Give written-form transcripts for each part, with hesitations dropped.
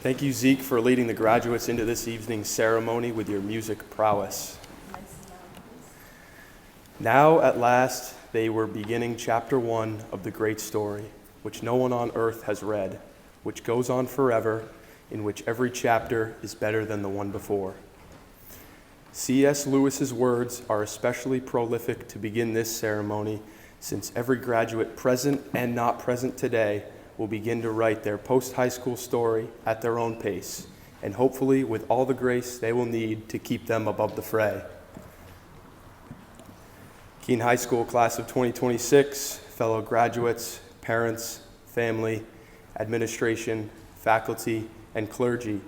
Thank you, Zeke, for leading the graduates into this evening's ceremony with your music prowess. Now, at last, they were beginning chapter 1 of the great story, which no one on earth has read, which goes on forever, in which every chapter is better than the one before. C.S. Lewis's words are especially prolific to begin this ceremony, since every graduate present and not present today will begin to write their post-high school story at their own pace, and hopefully with all the grace they will need to keep them above the fray. Keene High School class of 2026, fellow graduates, parents, family, administration, faculty, and clergy,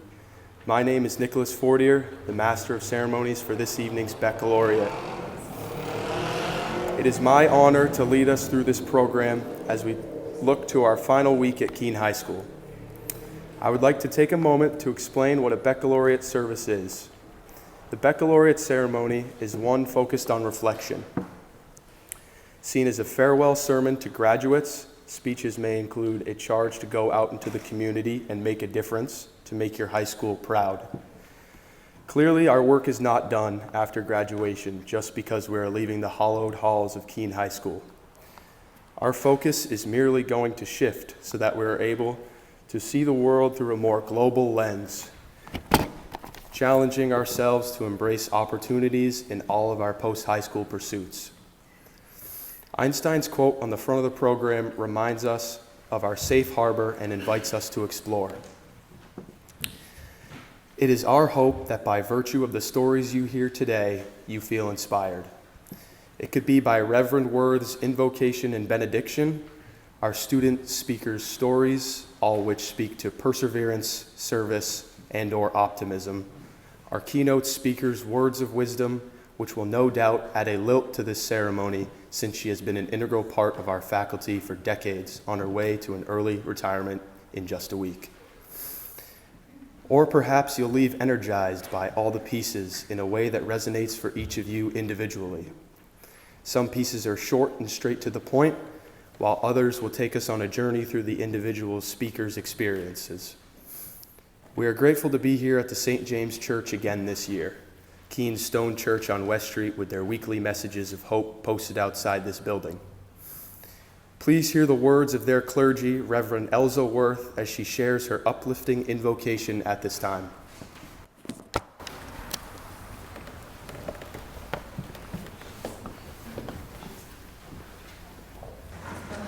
my name is Nicholas Fortier, the Master of Ceremonies for this evening's Baccalaureate. It is my honor to lead us through this program as we look to our final week at Keene High School. I would like to take a moment to explain what a Baccalaureate service is. The Baccalaureate ceremony is one focused on reflection. Seen as a farewell sermon to graduates, speeches may include a charge to go out into the community and make a difference, to make your high school proud. Clearly, our work is not done after graduation just because we are leaving the hallowed halls of Keene High School. Our focus is merely going to shift so that we are able to see the world through a more global lens, challenging ourselves to embrace opportunities in all of our post-high school pursuits. Einstein's quote on the front of the program reminds us of our safe harbor and invites us to explore. It is our hope that by virtue of the stories you hear today, you feel inspired. It could be by Reverend Worth's invocation and benediction, our student speakers' stories, all which speak to perseverance, service, and/or optimism, our keynote speaker's words of wisdom, which will no doubt add a lilt to this ceremony since she has been an integral part of our faculty for decades on her way to an early retirement in just a week. Or perhaps you'll leave energized by all the pieces in a way that resonates for each of you individually. Some pieces are short and straight to the point, while others will take us on a journey through the individual speaker's experiences. We are grateful to be here at the St. James Church again this year, Keene's Stone Church on West Street, with their weekly messages of hope posted outside this building. Please hear the words of their clergy, Reverend Elza Worth, as she shares her uplifting invocation at this time.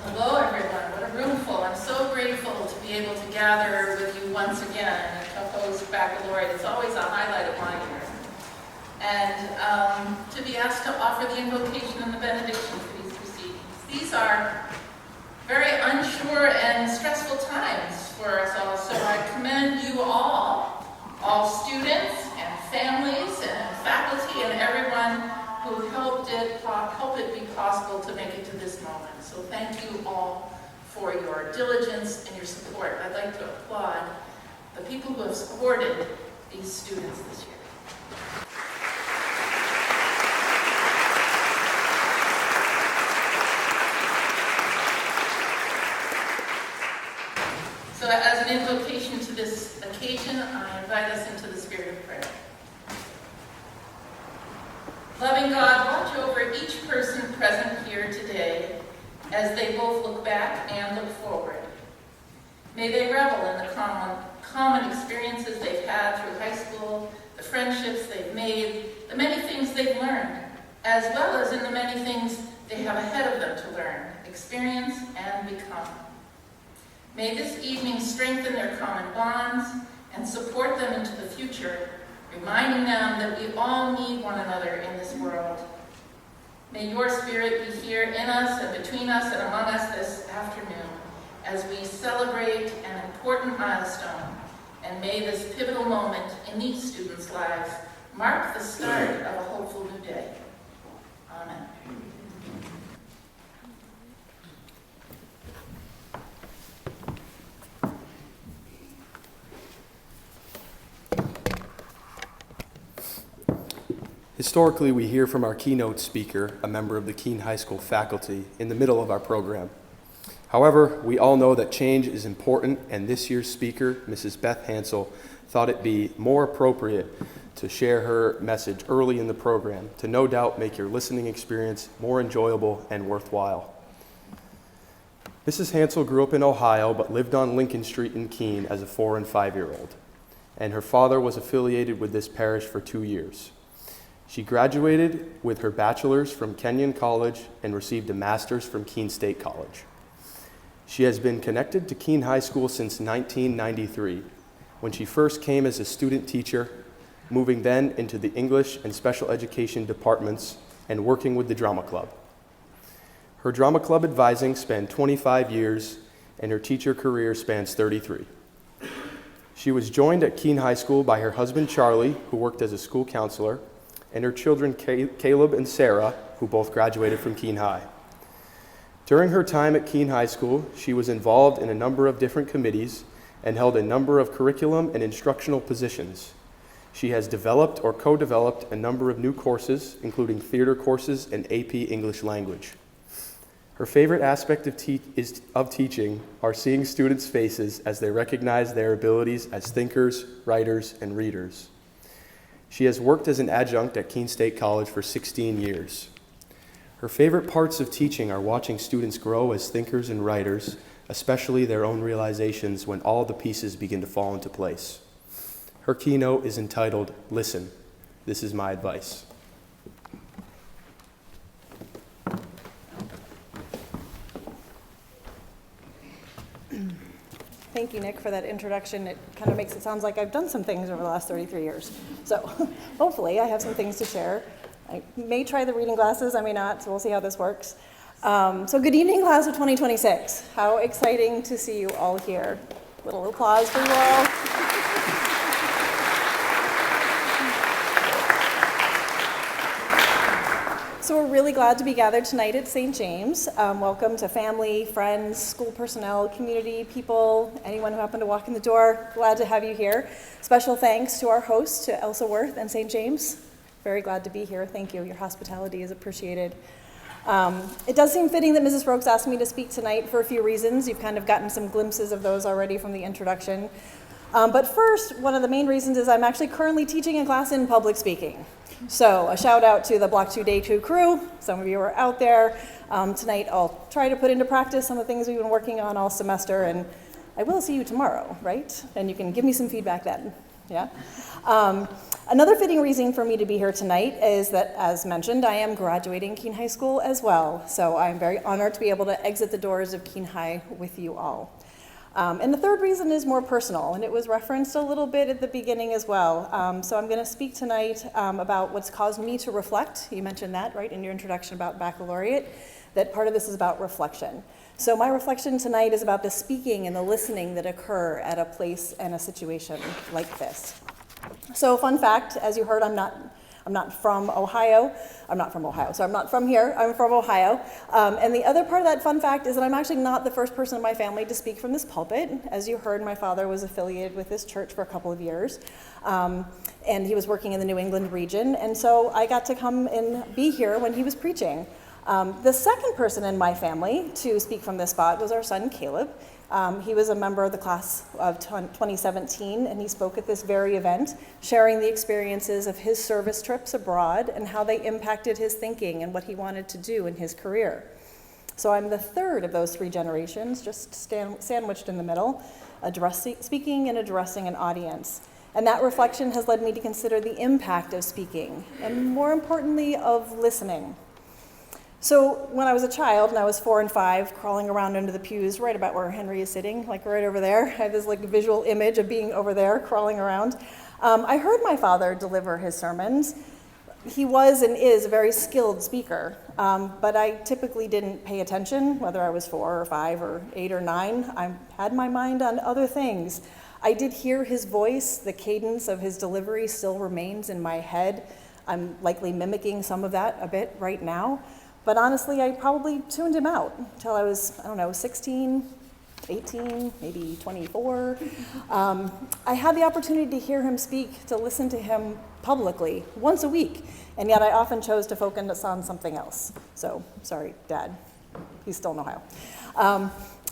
Hello, everyone. What a room full. I'm so grateful to be able to gather with you once again to host Baccalaureate. It's always a highlight of my year. And to be asked to offer the invocation and the benediction for these proceedings. These are very unsure and stressful times for us all, so I commend you all students and families and faculty and everyone who helped it be possible to make it to this moment. So thank you all for your diligence and your support. I'd like to applaud the people who have supported these students this year. So as an invocation to this occasion, I invite us into the spirit of prayer. Loving God, watch over each person present here today as they both look back and look forward. May they revel in the common experiences they've had through high school, the friendships they've made, the many things they've learned, as well as in the many things they have ahead of them to learn, experience, and become. May this evening strengthen their common bonds and support them into the future, reminding them that we all need one another in this world. May your spirit be here in us and between us and among us this afternoon as we celebrate an important milestone, and may this pivotal moment in these students' lives mark the start of a hopeful new day. Amen. Historically, we hear from our keynote speaker, a member of the Keene High School faculty, in the middle of our program. However, we all know that change is important, and this year's speaker, Mrs. Beth Hansel, thought it be more appropriate to share her message early in the program to no doubt make your listening experience more enjoyable and worthwhile. Mrs. Hansel grew up in Ohio but lived on Lincoln Street in Keene as a 4- and 5-year-old, and her father was affiliated with this parish for 2 years. She graduated with her bachelor's from Kenyon College and received a master's from Keene State College. She has been connected to Keene High School since 1993, when she first came as a student teacher, moving then into the English and special education departments and working with the drama club. Her drama club advising spanned 25 years, and her teacher career spans 33. She was joined at Keene High School by her husband Charlie, who worked as a school counselor, and her children Caleb and Sarah, who both graduated from Keene High. During her time at Keene High School, she was involved in a number of different committees and held a number of curriculum and instructional positions. She has developed or co-developed a number of new courses, including theater courses and AP English language. Her favorite aspect of teaching are seeing students' faces as they recognize their abilities as thinkers, writers, and readers. She has worked as an adjunct at Keene State College for 16 years. Her favorite parts of teaching are watching students grow as thinkers and writers, especially their own realizations when all the pieces begin to fall into place. Her keynote is entitled, "Listen, This is My Advice." Thank you, Nick, for that introduction. It kind of makes it sound like I've done some things over the last 33 years. So hopefully I have some things to share. I may try the reading glasses, I may not, so we'll see how this works. So good evening, class of 2026. How exciting to see you all here. Little applause for you all. So we're really glad to be gathered tonight at St. James. Welcome to family, friends, school personnel, community people, anyone who happened to walk in the door. Glad to have you here. Special thanks to our hosts, to Elsa Worth and St. James. Very glad to be here. Thank you. Your hospitality is appreciated. It does seem fitting that Mrs. Brooks asked me to speak tonight for a few reasons. You've kind of gotten some glimpses of those already from the introduction. But first, one of the main reasons is I'm actually currently teaching a class in public speaking. So a shout out to the Block 2 Day 2 crew. Some of you are out there. Tonight I'll try to put into practice some of the things we've been working on all semester, and I will see you tomorrow, right? And you can give me some feedback then, yeah? Another fitting reason for me to be here tonight is that, as mentioned, I am graduating Keene High School as well. So I'm very honored to be able to exit the doors of Keene High with you all. And the third reason is more personal, and it was referenced a little bit at the beginning as well. So I'm going to speak tonight about what's caused me to reflect. You mentioned that, right, in your introduction about Baccalaureate, that part of this is about reflection. So my reflection tonight is about the speaking and the listening that occur at a place and a situation like this. So fun fact, as you heard, I'm not from Ohio. I'm not from here. I'm from Ohio. And the other part of that fun fact is that I'm actually not the first person in my family to speak from this pulpit. As you heard, my father was affiliated with this church for a couple of years. And he was working in the New England region. And so I got to come and be here when he was preaching. The second person in my family to speak from this spot was our son, Caleb. He was a member of the class of 2017, and he spoke at this very event, sharing the experiences of his service trips abroad and how they impacted his thinking and what he wanted to do in his career. So I'm the third of those three generations, just sandwiched in the middle, speaking and addressing an audience. And that reflection has led me to consider the impact of speaking, and more importantly, of listening. So when I was a child, and I was 4 and 5, crawling around under the pews right about where Henry is sitting, like right over there, I have this like visual image of being over there, crawling around. I heard my father deliver his sermons. He was and is a very skilled speaker, but I typically didn't pay attention, whether I was 4 or 5 or 8 or 9. I had my mind on other things. I did hear his voice. The cadence of his delivery still remains in my head. I'm likely mimicking some of that a bit right now. But honestly, I probably tuned him out until I was, 16, 18, maybe 24. I had the opportunity to hear him speak, to listen to him publicly once a week, and yet I often chose to focus on something else. So, sorry, Dad. He's still in Ohio.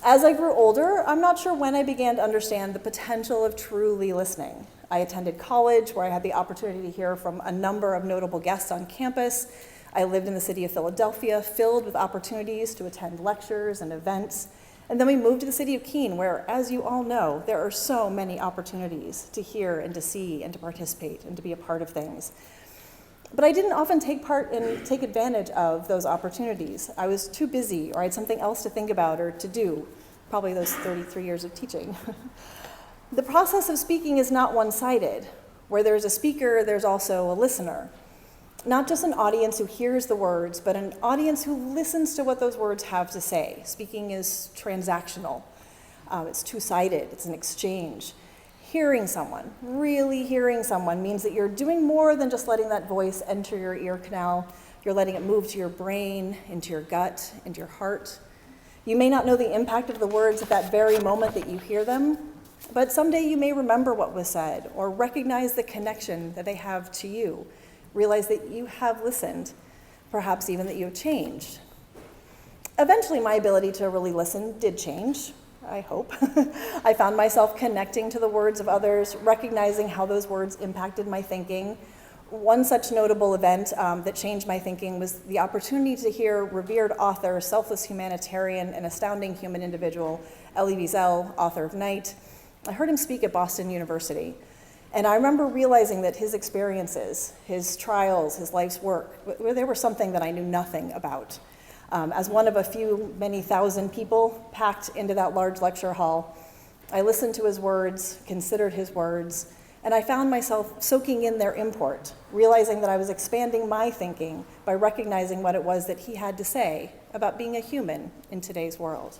As I grew older, I'm not sure when I began to understand the potential of truly listening. I attended college where I had the opportunity to hear from a number of notable guests on campus. I lived in the city of Philadelphia, filled with opportunities to attend lectures and events. And then we moved to the city of Keene, where, as you all know, there are so many opportunities to hear and to see and to participate and to be a part of things. But I didn't often take advantage of those opportunities. I was too busy, or I had something else to think about or to do, probably those 33 years of teaching. The process of speaking is not one-sided. Where there's a speaker, there's also a listener. Not just an audience who hears the words, but an audience who listens to what those words have to say. Speaking is transactional. It's two-sided. It's an exchange. Hearing someone, really hearing someone, means that you're doing more than just letting that voice enter your ear canal. You're letting it move to your brain, into your gut, into your heart. You may not know the impact of the words at that very moment that you hear them, but someday you may remember what was said or recognize the connection that they have to you, realize that you have listened, perhaps even that you have changed. Eventually, my ability to really listen did change. I hope. I found myself connecting to the words of others, recognizing how those words impacted my thinking. One such notable event that changed my thinking was the opportunity to hear revered author, selfless humanitarian, and astounding human individual, Elie Wiesel, author of Night. I heard him speak at Boston University, and I remember realizing that his experiences, his trials, his life's work, they were something that I knew nothing about. As one of a few, many thousand people packed into that large lecture hall, I listened to his words, considered his words, and I found myself soaking in their import, realizing that I was expanding my thinking by recognizing what it was that he had to say about being a human in today's world.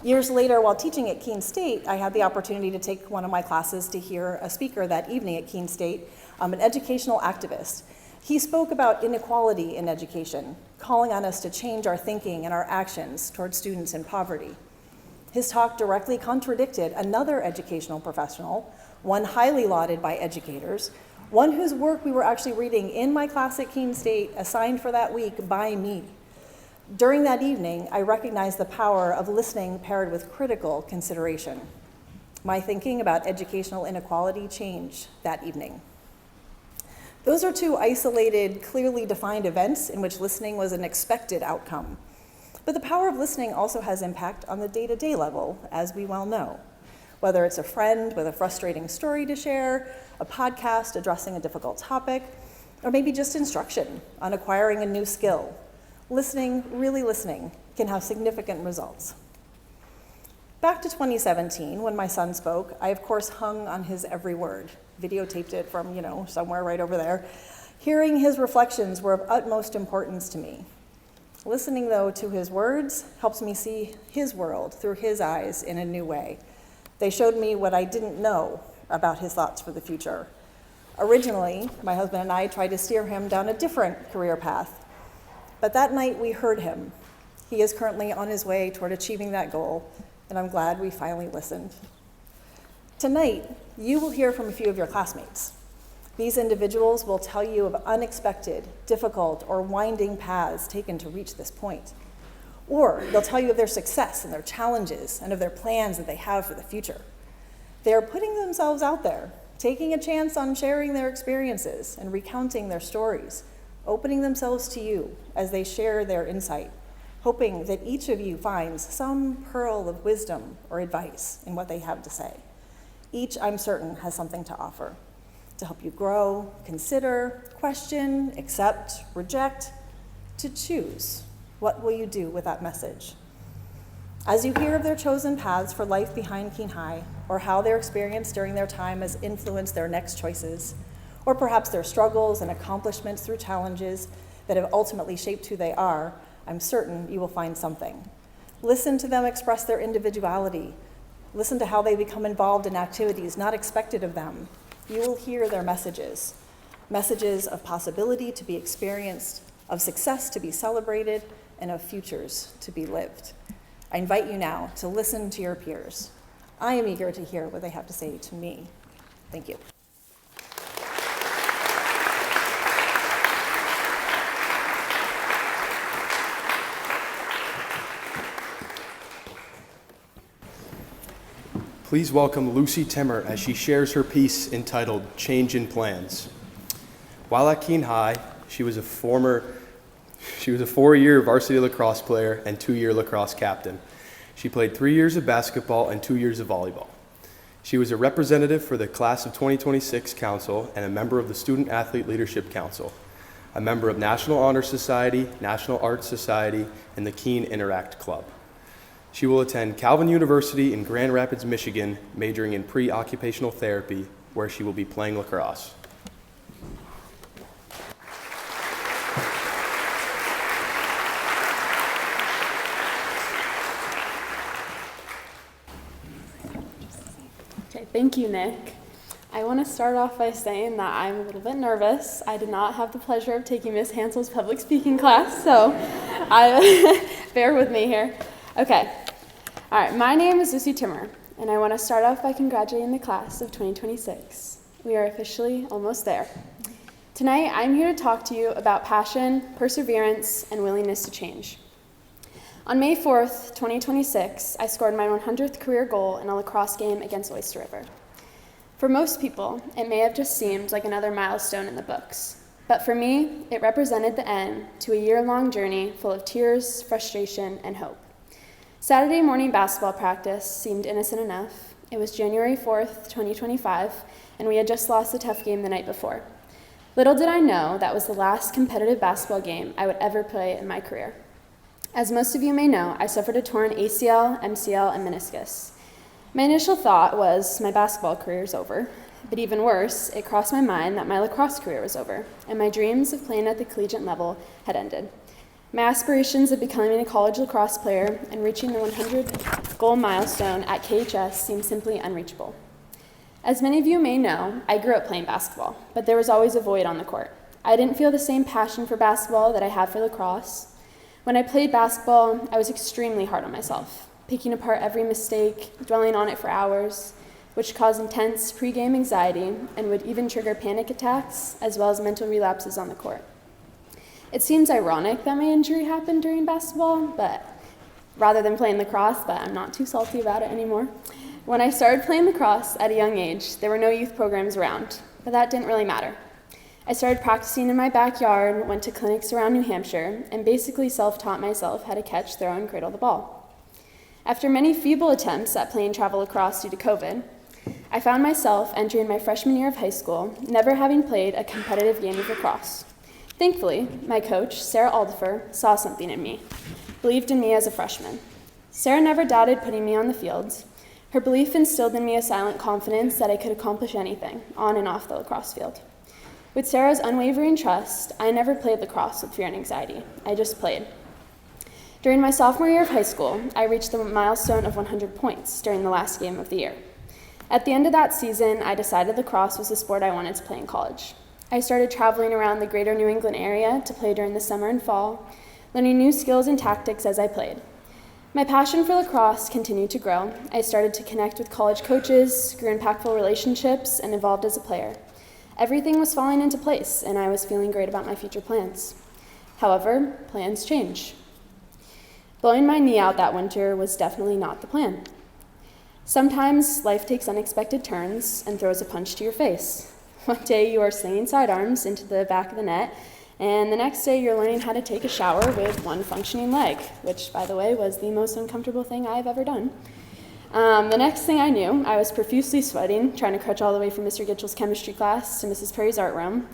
Years later, while teaching at Keene State, I had the opportunity to take one of my classes to hear a speaker that evening at Keene State, an educational activist. He spoke about inequality in education, calling on us to change our thinking and our actions towards students in poverty. His talk directly contradicted another educational professional, one highly lauded by educators, one whose work we were actually reading in my class at Keene State, assigned for that week by me. During that evening, I recognized the power of listening paired with critical consideration. My thinking about educational inequality changed that evening. Those are two isolated, clearly defined events in which listening was an expected outcome. But the power of listening also has impact on the day-to-day level, as we well know. Whether it's a friend with a frustrating story to share, a podcast addressing a difficult topic, or maybe just instruction on acquiring a new skill, listening, really listening, can have significant results. Back to 2017, when my son spoke, I of course hung on his every word, videotaped it from, somewhere right over there. Hearing his reflections were of utmost importance to me. Listening, though, to his words helps me see his world through his eyes in a new way. They showed me what I didn't know about his thoughts for the future. Originally, my husband and I tried to steer him down a different career path, but that night we heard him. He is currently on his way toward achieving that goal, and I'm glad we finally listened. Tonight, you will hear from a few of your classmates. These individuals will tell you of unexpected, difficult, or winding paths taken to reach this point. Or they'll tell you of their success and their challenges and of their plans that they have for the future. They are putting themselves out there, taking a chance on sharing their experiences and recounting their stories, opening themselves to you as they share their insight, hoping that each of you finds some pearl of wisdom or advice in what they have to say. Each, I'm certain, has something to offer to help you grow, consider, question, accept, reject, to choose. What will you do with that message? As you hear of their chosen paths for life behind Keene High, or how their experience during their time has influenced their next choices, or perhaps their struggles and accomplishments through challenges that have ultimately shaped who they are, I'm certain you will find something. Listen to them express their individuality. Listen to how they become involved in activities not expected of them. You will hear their messages of possibility to be experienced, of success to be celebrated, and of futures to be lived. I invite you now to listen to your peers. I am eager to hear what they have to say to me. Thank you. Please welcome Lucy Timmer as she shares her piece entitled Change in Plans. While at Keene High, she was a 4-year varsity lacrosse player and 2-year lacrosse captain. She played 3 years of basketball and 2 years of volleyball. She was a representative for the Class of 2026 Council and a member of the Student Athlete Leadership Council, a member of National Honor Society, National Arts Society, and the Keene Interact Club. She will attend Calvin University in Grand Rapids, Michigan, majoring in pre-occupational therapy, where she will be playing lacrosse. Okay, thank you, Nick. I want to start off by saying that I'm a little bit nervous. I did not have the pleasure of taking Miss Hansel's public speaking class, so bear with me here. Okay. All right, my name is Lucy Timmer, and I want to start off by congratulating the class of 2026. We are officially almost there. Tonight, I'm here to talk to you about passion, perseverance, and willingness to change. On May 4th, 2026, I scored my 100th career goal in a lacrosse game against Oyster River. For most people, it may have just seemed like another milestone in the books. But for me, it represented the end to a year-long journey full of tears, frustration, and hope. Saturday morning basketball practice seemed innocent enough. It was January 4th, 2025, and we had just lost a tough game the night before. Little did I know that was the last competitive basketball game I would ever play in my career. As most of you may know, I suffered a torn ACL, MCL, and meniscus. My initial thought was my basketball career is over, but even worse, it crossed my mind that my lacrosse career was over, and my dreams of playing at the collegiate level had ended. My aspirations of becoming a college lacrosse player and reaching the 100-goal milestone at KHS seemed simply unreachable. As many of you may know, I grew up playing basketball, but there was always a void on the court. I didn't feel the same passion for basketball that I had for lacrosse. When I played basketball, I was extremely hard on myself, picking apart every mistake, dwelling on it for hours, which caused intense pre-game anxiety and would even trigger panic attacks as well as mental relapses on the court. It seems ironic that my injury happened during basketball, but rather than playing lacrosse, but I'm not too salty about it anymore. When I started playing lacrosse at a young age, there were no youth programs around, but that didn't really matter. I started practicing in my backyard, went to clinics around New Hampshire, and basically self-taught myself how to catch, throw, and cradle the ball. After many feeble attempts at playing travel lacrosse due to COVID, I found myself entering my freshman year of high school, never having played a competitive game of lacrosse. Thankfully, my coach, Sarah Aldifer, saw something in me, believed in me as a freshman. Sarah never doubted putting me on the field. Her belief instilled in me a silent confidence that I could accomplish anything, on and off the lacrosse field. With Sarah's unwavering trust, I never played lacrosse with fear and anxiety. I just played. During my sophomore year of high school, I reached the milestone of 100 points during the last game of the year. At the end of that season, I decided lacrosse was the sport I wanted to play in college. I started traveling around the greater New England area to play during the summer and fall, learning new skills and tactics as I played. My passion for lacrosse continued to grow. I started to connect with college coaches, grew impactful relationships, and evolved as a player. Everything was falling into place, and I was feeling great about my future plans. However, plans change. Blowing my knee out that winter was definitely not the plan. Sometimes life takes unexpected turns and throws a punch to your face. One day you are slinging sidearms into the back of the net, and the next day you're learning how to take a shower with one functioning leg, which, by the way, was the most uncomfortable thing I've ever done. The next thing I knew, I was profusely sweating, trying to crutch all the way from Mr. Gitchell's chemistry class to Mrs. Perry's art room.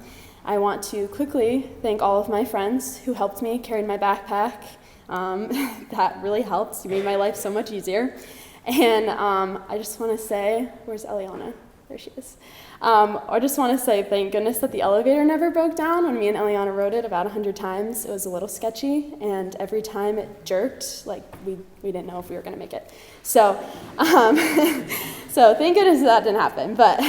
I want to quickly thank all of my friends who helped me carry my backpack. That really helped. You made my life so much easier. And I just want to say, where's Eliana? There she is. I just want to say thank goodness that the elevator never broke down. When me and Eliana rode it about 100 times, it was a little sketchy, and every time it jerked, like we didn't know if we were going to make it. So, so thank goodness that didn't happen. But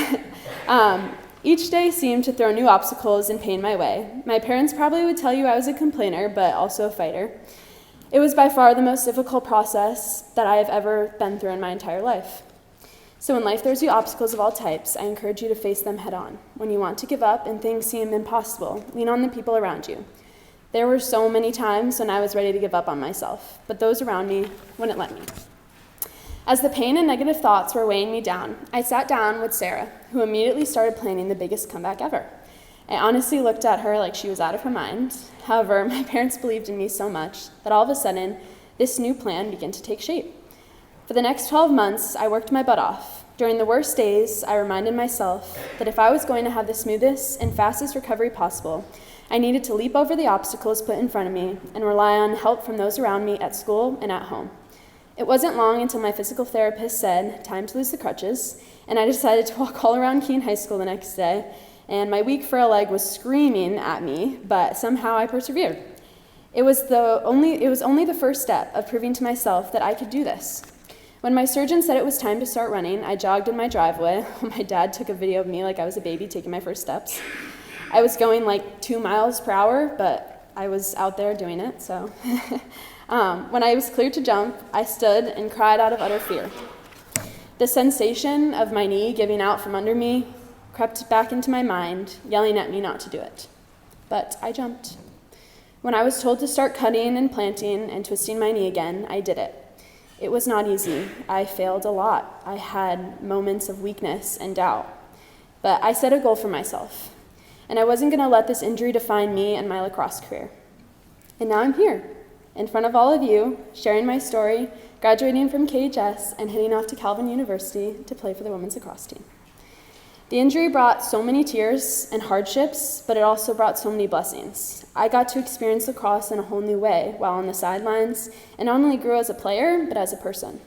each day seemed to throw new obstacles and pain my way. My parents probably would tell you I was a complainer, but also a fighter. It was by far the most difficult process that I have ever been through in my entire life. So when life throws you obstacles of all types, I encourage you to face them head on. When you want to give up and things seem impossible, lean on the people around you. There were so many times when I was ready to give up on myself, but those around me wouldn't let me. As the pain and negative thoughts were weighing me down, I sat down with Sarah, who immediately started planning the biggest comeback ever. I honestly looked at her like she was out of her mind. However, my parents believed in me so much that all of a sudden, this new plan began to take shape. For the next 12 months, I worked my butt off. During the worst days, I reminded myself that if I was going to have the smoothest and fastest recovery possible, I needed to leap over the obstacles put in front of me and rely on help from those around me at school and at home. It wasn't long until my physical therapist said, "Time to lose the crutches," and I decided to walk all around Keene High School the next day, and my weak frail leg was screaming at me, but somehow I persevered. It was only the first step of proving to myself that I could do this. When my surgeon said it was time to start running, I jogged in my driveway while my dad took a video of me like I was a baby taking my first steps. I was going like 2 miles per hour, but I was out there doing it, so. When I was cleared to jump, I stood and cried out of utter fear. The sensation of my knee giving out from under me crept back into my mind, yelling at me not to do it. But I jumped. When I was told to start cutting and planting and twisting my knee again, I did it. It was not easy. I failed a lot. I had moments of weakness and doubt. But I set a goal for myself, and I wasn't going to let this injury define me and my lacrosse career. And now I'm here, in front of all of you, sharing my story, graduating from KHS, and heading off to Calvin University to play for the women's lacrosse team. The injury brought so many tears and hardships, but it also brought so many blessings. I got to experience lacrosse in a whole new way while on the sidelines, and not only grew as a player, but as a person.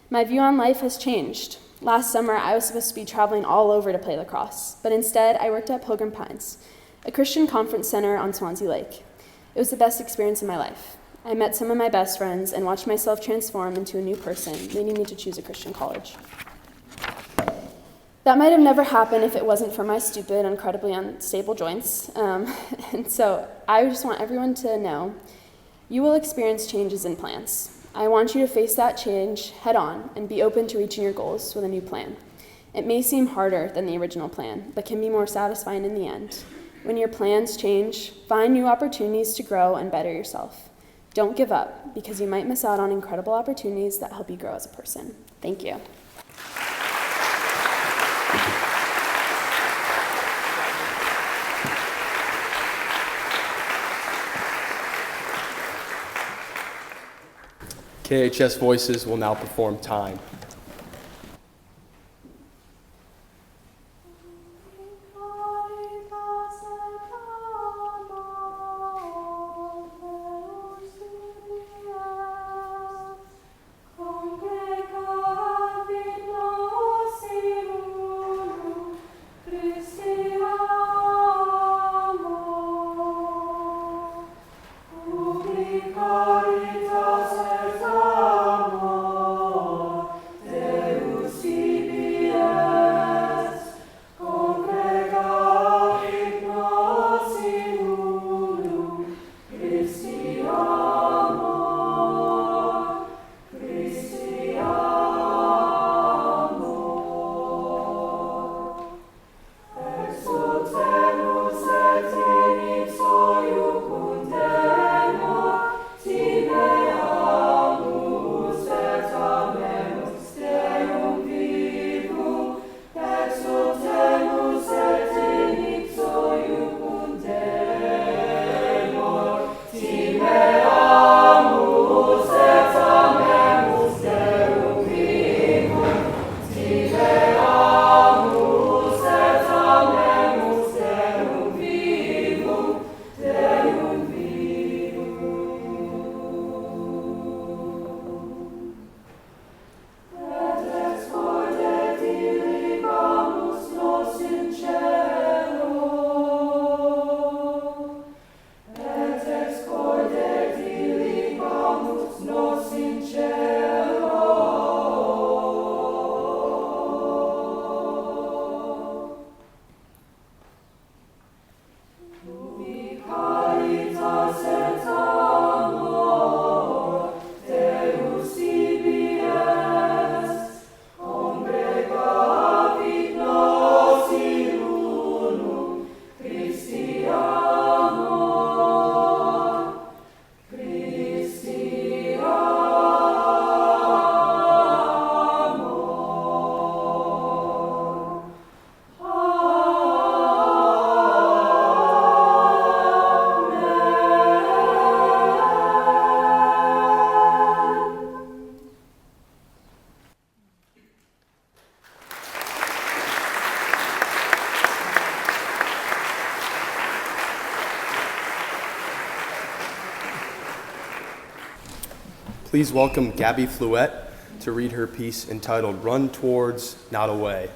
My view on life has changed. Last summer, I was supposed to be traveling all over to play lacrosse, but instead, I worked at Pilgrim Pines, a Christian conference center on Swansea Lake. It was the best experience of my life. I met some of my best friends and watched myself transform into a new person, leading me to choose a Christian college. That might have never happened if it wasn't for my stupid, incredibly unstable joints. And so I just want everyone to know you will experience changes in plans. I want you to face that change head on and be open to reaching your goals with a new plan. It may seem harder than the original plan, but can be more satisfying in the end. When your plans change, find new opportunities to grow and better yourself. Don't give up, because you might miss out on incredible opportunities that help you grow as a person. Thank you. KHS Voices will now perform Time. Please welcome Gabby Fluette to read her piece entitled Run Towards, Not Away.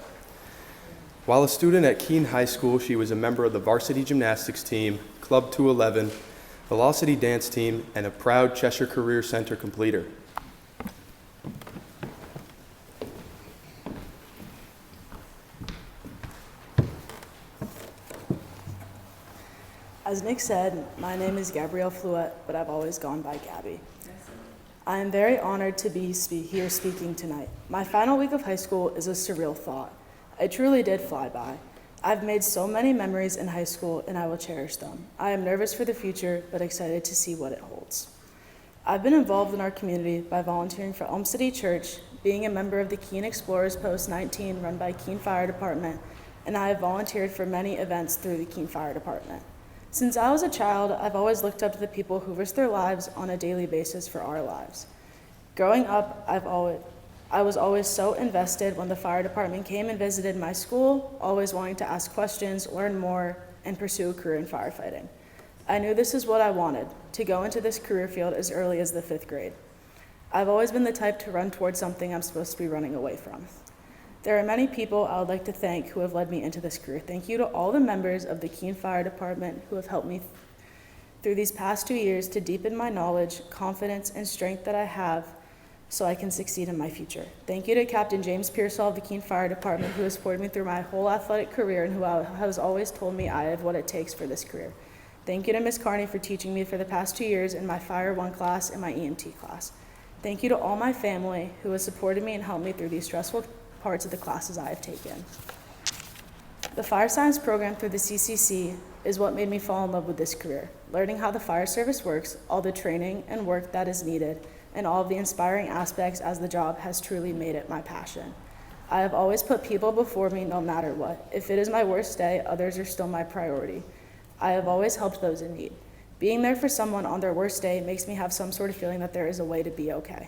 While a student at Keene High School, she was a member of the varsity gymnastics team, Club 211, Velocity dance team, and a proud Cheshire Career Center completer. As Nick said, my name is Gabrielle Fluette, but I've always gone by Gabby. I am very honored to be here speaking tonight. My final week of high school is a surreal thought. It truly did fly by. I've made so many memories in high school, and I will cherish them. I am nervous for the future, but excited to see what it holds. I've been involved in our community by volunteering for Elm City Church, being a member of the Keene Explorers Post 19 run by Keene Fire Department, and I have volunteered for many events through the Keene Fire Department. Since I was a child, I've always looked up to the people who risk their lives on a daily basis for our lives. Growing up, I was always so invested when the fire department came and visited my school, always wanting to ask questions, learn more, and pursue a career in firefighting. I knew this is what I wanted, to go into this career field as early as the 5th grade. I've always been the type to run towards something I'm supposed to be running away from. There are many people I would like to thank who have led me into this career. Thank you to all the members of the Keene Fire Department who have helped me through these past 2 years to deepen my knowledge, confidence, and strength that I have so I can succeed in my future. Thank you to Captain James Pearsall of the Keene Fire Department who has supported me through my whole athletic career and who has always told me I have what it takes for this career. Thank you to Ms. Carney for teaching me for the past 2 years in my Fire 1 class and my EMT class. Thank you to all my family who has supported me and helped me through these stressful parts of the classes I have taken. The fire science program through the CCC is what made me fall in love with this career. Learning how the fire service works, all the training and work that is needed, and all of the inspiring aspects as the job has truly made it my passion. I have always put people before me no matter what. If it is my worst day, others are still my priority. I have always helped those in need. Being there for someone on their worst day makes me have some sort of feeling that there is a way to be okay.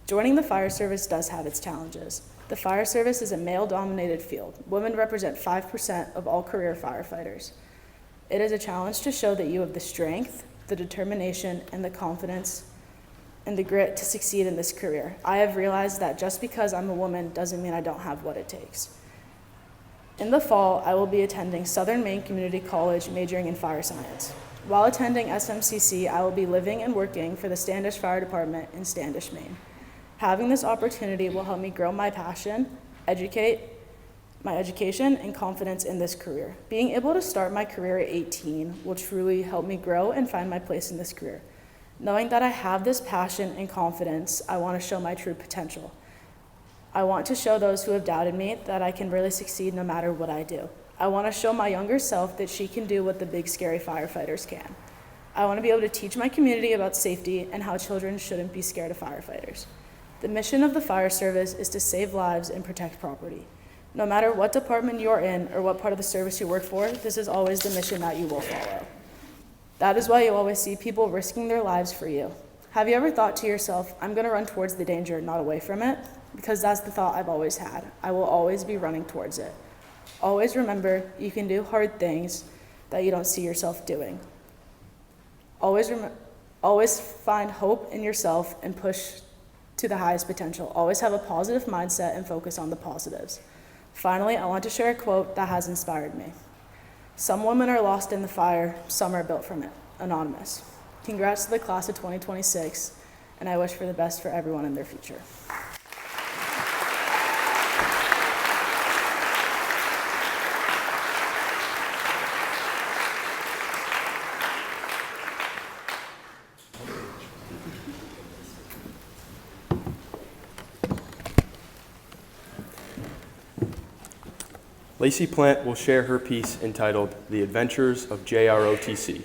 Joining the fire service does have its challenges. The fire service is a male-dominated field. Women represent 5% of all career firefighters. It is a challenge to show that you have the strength, the determination, and the confidence and the grit to succeed in this career. I have realized that just because I'm a woman doesn't mean I don't have what it takes. In the fall, I will be attending Southern Maine Community College majoring in fire science. While attending SMCC, I will be living and working for the Standish Fire Department in Standish, Maine. Having this opportunity will help me grow my passion, my education, and confidence in this career. Being able to start my career at 18 will truly help me grow and find my place in this career. Knowing that I have this passion and confidence, I want to show my true potential. I want to show those who have doubted me that I can really succeed no matter what I do. I want to show my younger self that she can do what the big, scary firefighters can. I want to be able to teach my community about safety and how children shouldn't be scared of firefighters. The mission of the fire service is to save lives and protect property. No matter what department you're in or what part of the service you work for, this is always the mission that you will follow. That is why you always see people risking their lives for you. Have you ever thought to yourself, I'm going to run towards the danger, not away from it? Because that's the thought I've always had. I will always be running towards it. Always remember, you can do hard things that you don't see yourself doing. Always find hope in yourself and push to the highest potential. Always have a positive mindset and focus on the positives. Finally, I want to share a quote that has inspired me. Some women are lost in the fire, some are built from it. Anonymous. Congrats to the class of 2026, and I wish for the best for everyone in their future. Lacey Plant will share her piece entitled The Adventures of JROTC.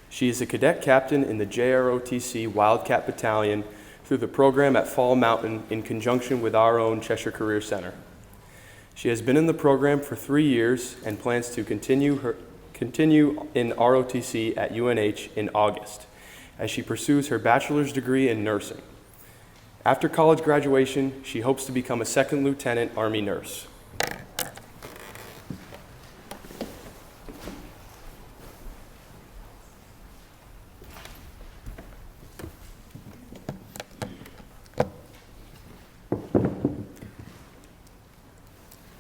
She is a cadet captain in the JROTC Wildcat Battalion through the program at Fall Mountain in conjunction with our own Cheshire Career Center. She has been in the program for 3 years and plans to continue in ROTC at UNH in August as she pursues her bachelor's degree in nursing. After college graduation, she hopes to become a second lieutenant Army nurse.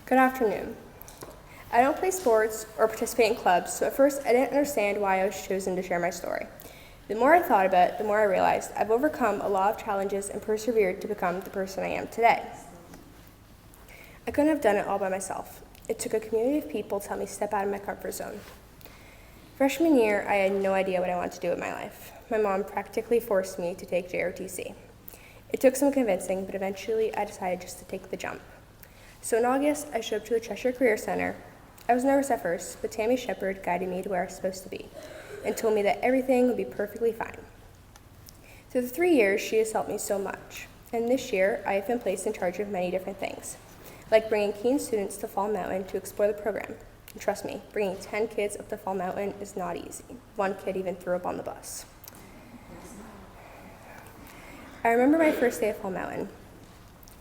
Good afternoon. I don't play sports or participate in clubs, so at first I didn't understand why I was chosen to share my story. The more I thought about it, the more I realized I've overcome a lot of challenges and persevered to become the person I am today. I couldn't have done it all by myself. It took a community of people to help me step out of my comfort zone. Freshman year, I had no idea what I wanted to do with my life. My mom practically forced me to take JROTC. It took some convincing, but eventually I decided just to take the jump. So in August, I showed up to the Cheshire Career Center. I was nervous at first, but Tammy Shepard guided me to where I was supposed to be and told me that everything would be perfectly fine. Through the 3 years, she has helped me so much. And this year, I have been placed in charge of many different things, like bringing Keene students to Fall Mountain to explore the program. And trust me, bringing 10 kids up to Fall Mountain is not easy. One kid even threw up on the bus. I remember my first day at Fall Mountain.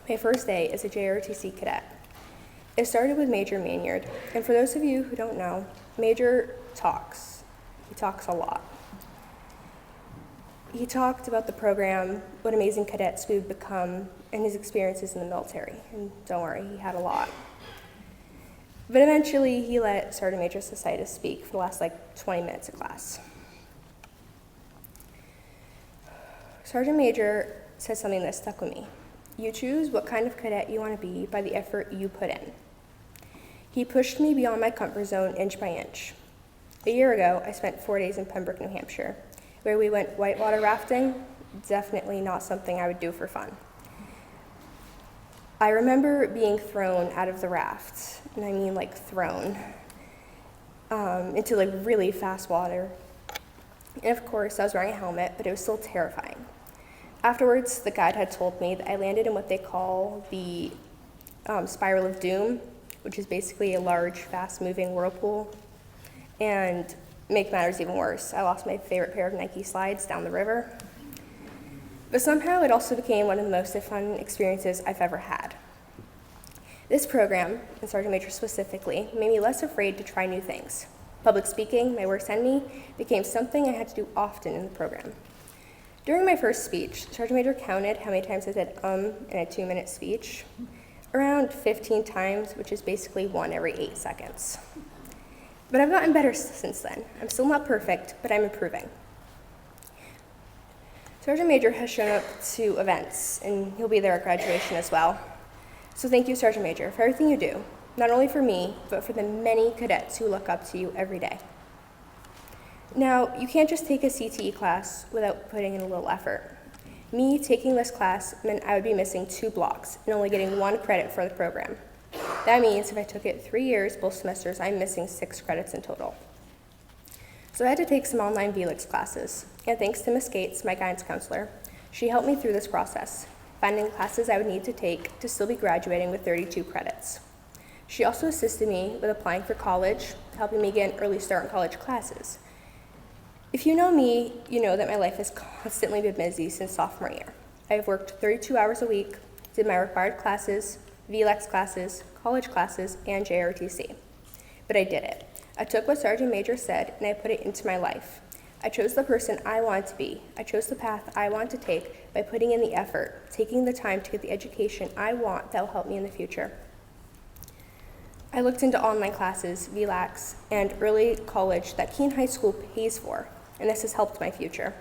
My first day as a JROTC cadet. It started with Major Maynard, and for those of you who don't know, Major talks. He talks a lot. He talked about the program, what amazing cadets we would become, and his experiences in the military. And don't worry, he had a lot. But eventually, he let Sergeant Major Societis speak for the last 20 minutes of class. Sergeant Major said something that stuck with me. You choose what kind of cadet you want to be by the effort you put in. He pushed me beyond my comfort zone inch by inch. A year ago, I spent 4 days in Pembroke, New Hampshire, where we went whitewater rafting. Definitely not something I would do for fun. I remember being thrown out of the raft, and I mean thrown, into really fast water. And of course, I was wearing a helmet, but it was still terrifying. Afterwards, the guide had told me that I landed in what they call the spiral of doom, which is basically a large, fast-moving whirlpool. And make matters even worse, I lost my favorite pair of Nike slides down the river. But somehow it also became one of the most fun experiences I've ever had. This program, and Sergeant Major specifically, made me less afraid to try new things. Public speaking, my worst enemy, became something I had to do often in the program. During my first speech, Sergeant Major counted how many times I said in a 2-minute speech. Around 15 times, which is basically 1 every 8 seconds. But I've gotten better since then. I'm still not perfect, but I'm improving. Sergeant Major has shown up to events, and he'll be there at graduation as well. So thank you, Sergeant Major, for everything you do, not only for me, but for the many cadets who look up to you every day. Now, you can't just take a CTE class without putting in a little effort. Me taking this class meant I would be missing 2 blocks and only getting 1 credit for the program. That means if I took it 3 years, both semesters, I'm missing 6 credits in total. So I had to take some online VLIX classes, and thanks to Ms. Gates, my guidance counselor, she helped me through this process, finding classes I would need to take to still be graduating with 32 credits. She also assisted me with applying for college, helping me get an early start in college classes. If you know me, you know that my life has constantly been busy since sophomore year. I have worked 32 hours a week, did my required classes, VLEX classes, college classes, and JROTC. But I did it. I took what Sergeant Major said and I put it into my life. I chose the person I wanted to be. I chose the path I want to take by putting in the effort, taking the time to get the education I want that will help me in the future. I looked into online classes, VLAX, and early college that Keene High School pays for, and this has helped my future.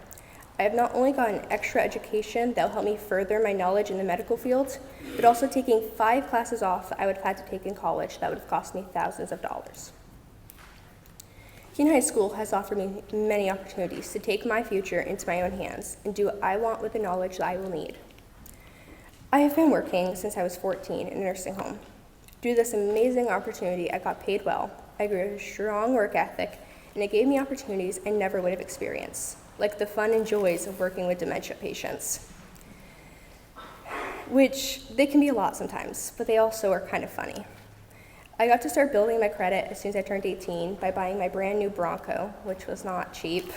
I have not only gotten extra education that will help me further my knowledge in the medical field, but also taking 5 classes off that I would have had to take in college that would have cost me thousands of dollars. Keene High School has offered me many opportunities to take my future into my own hands and do what I want with the knowledge that I will need. I have been working since I was 14 in a nursing home. Due to this amazing opportunity, I got paid well, I grew a strong work ethic, and it gave me opportunities I never would have experienced, like the fun and joys of working with dementia patients, which they can be a lot sometimes, but they also are kind of funny. I got to start building my credit as soon as I turned 18 by buying my brand new Bronco, which was not cheap,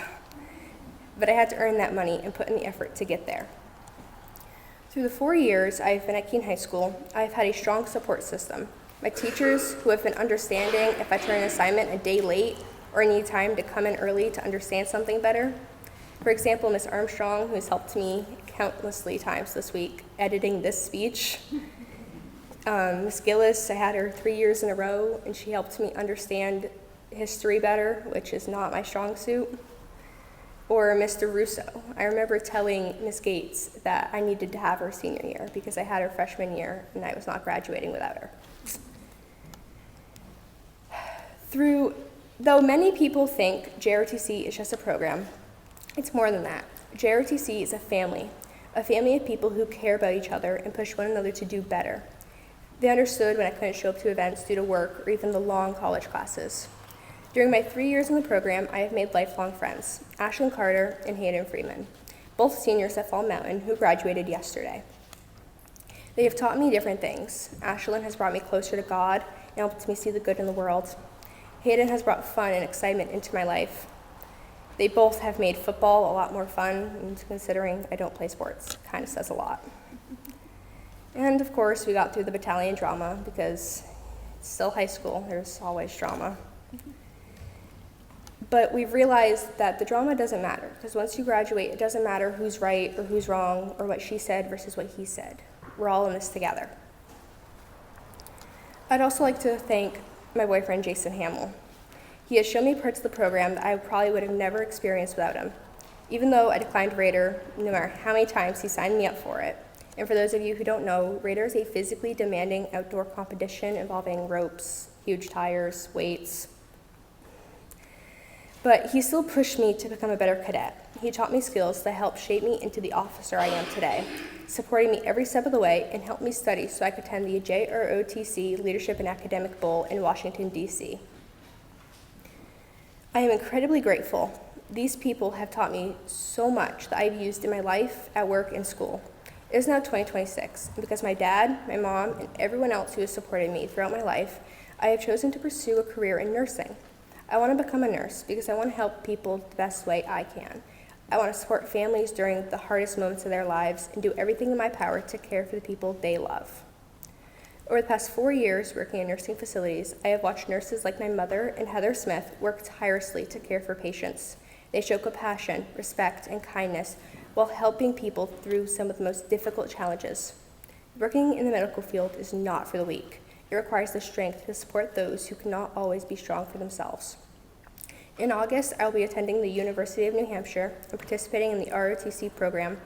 but I had to earn that money and put in the effort to get there. Through the 4 years I've been at Keene High School, I've had a strong support system. My teachers, who have been understanding if I turn an assignment a day late or need time to come in early to understand something better. For example, Ms. Armstrong, who has helped me countlessly times this week editing this speech. Miss Gillis, I had her 3 years in a row, and she helped me understand history better, which is not my strong suit. Or Mr. Russo. I remember telling Miss Gates that I needed to have her senior year because I had her freshman year and I was not graduating without her. Though many people think JROTC is just a program, it's more than that. JROTC is a family of people who care about each other and push one another to do better. They understood when I couldn't show up to events due to work or even the long college classes. During my 3 years in the program, I have made lifelong friends, Ashlyn Carter and Hayden Freeman, both seniors at Fall Mountain who graduated yesterday. They have taught me different things. Ashlyn has brought me closer to God and helped me see the good in the world. Hayden has brought fun and excitement into my life. They both have made football a lot more fun, and considering I don't play sports, kind of says a lot. And of course, we got through the battalion drama because it's still high school, there's always drama. But we've realized that the drama doesn't matter, because once you graduate, it doesn't matter who's right or who's wrong, or what she said versus what he said. We're all in this together. I'd also like to thank my boyfriend, Jason Hamill. He has shown me parts of the program that I probably would have never experienced without him, even though I declined Raider no matter how many times he signed me up for it. And for those of you who don't know, Raider is a physically demanding outdoor competition involving ropes, huge tires, weights. But he still pushed me to become a better cadet. He taught me skills that helped shape me into the officer I am today, supporting me every step of the way and helped me study so I could attend the JROTC Leadership and Academic Bowl in Washington, D.C. I am incredibly grateful. These people have taught me so much that I've used in my life, at work, and school. It is now 2026, and because my dad, my mom, and everyone else who has supported me throughout my life, I have chosen to pursue a career in nursing. I want to become a nurse because I want to help people the best way I can. I want to support families during the hardest moments of their lives and do everything in my power to care for the people they love. Over the past 4 years working in nursing facilities, I have watched nurses like my mother and Heather Smith work tirelessly to care for patients. They show compassion, respect, and kindness while helping people through some of the most difficult challenges. Working in the medical field is not for the weak. It requires the strength to support those who cannot always be strong for themselves. In August, I will be attending the University of New Hampshire and participating in the ROTC program.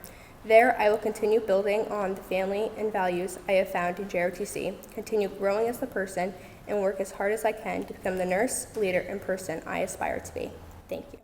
There, I will continue building on the family and values I have found in JROTC, continue growing as a person, and work as hard as I can to become the nurse, leader, and person I aspire to be. Thank you.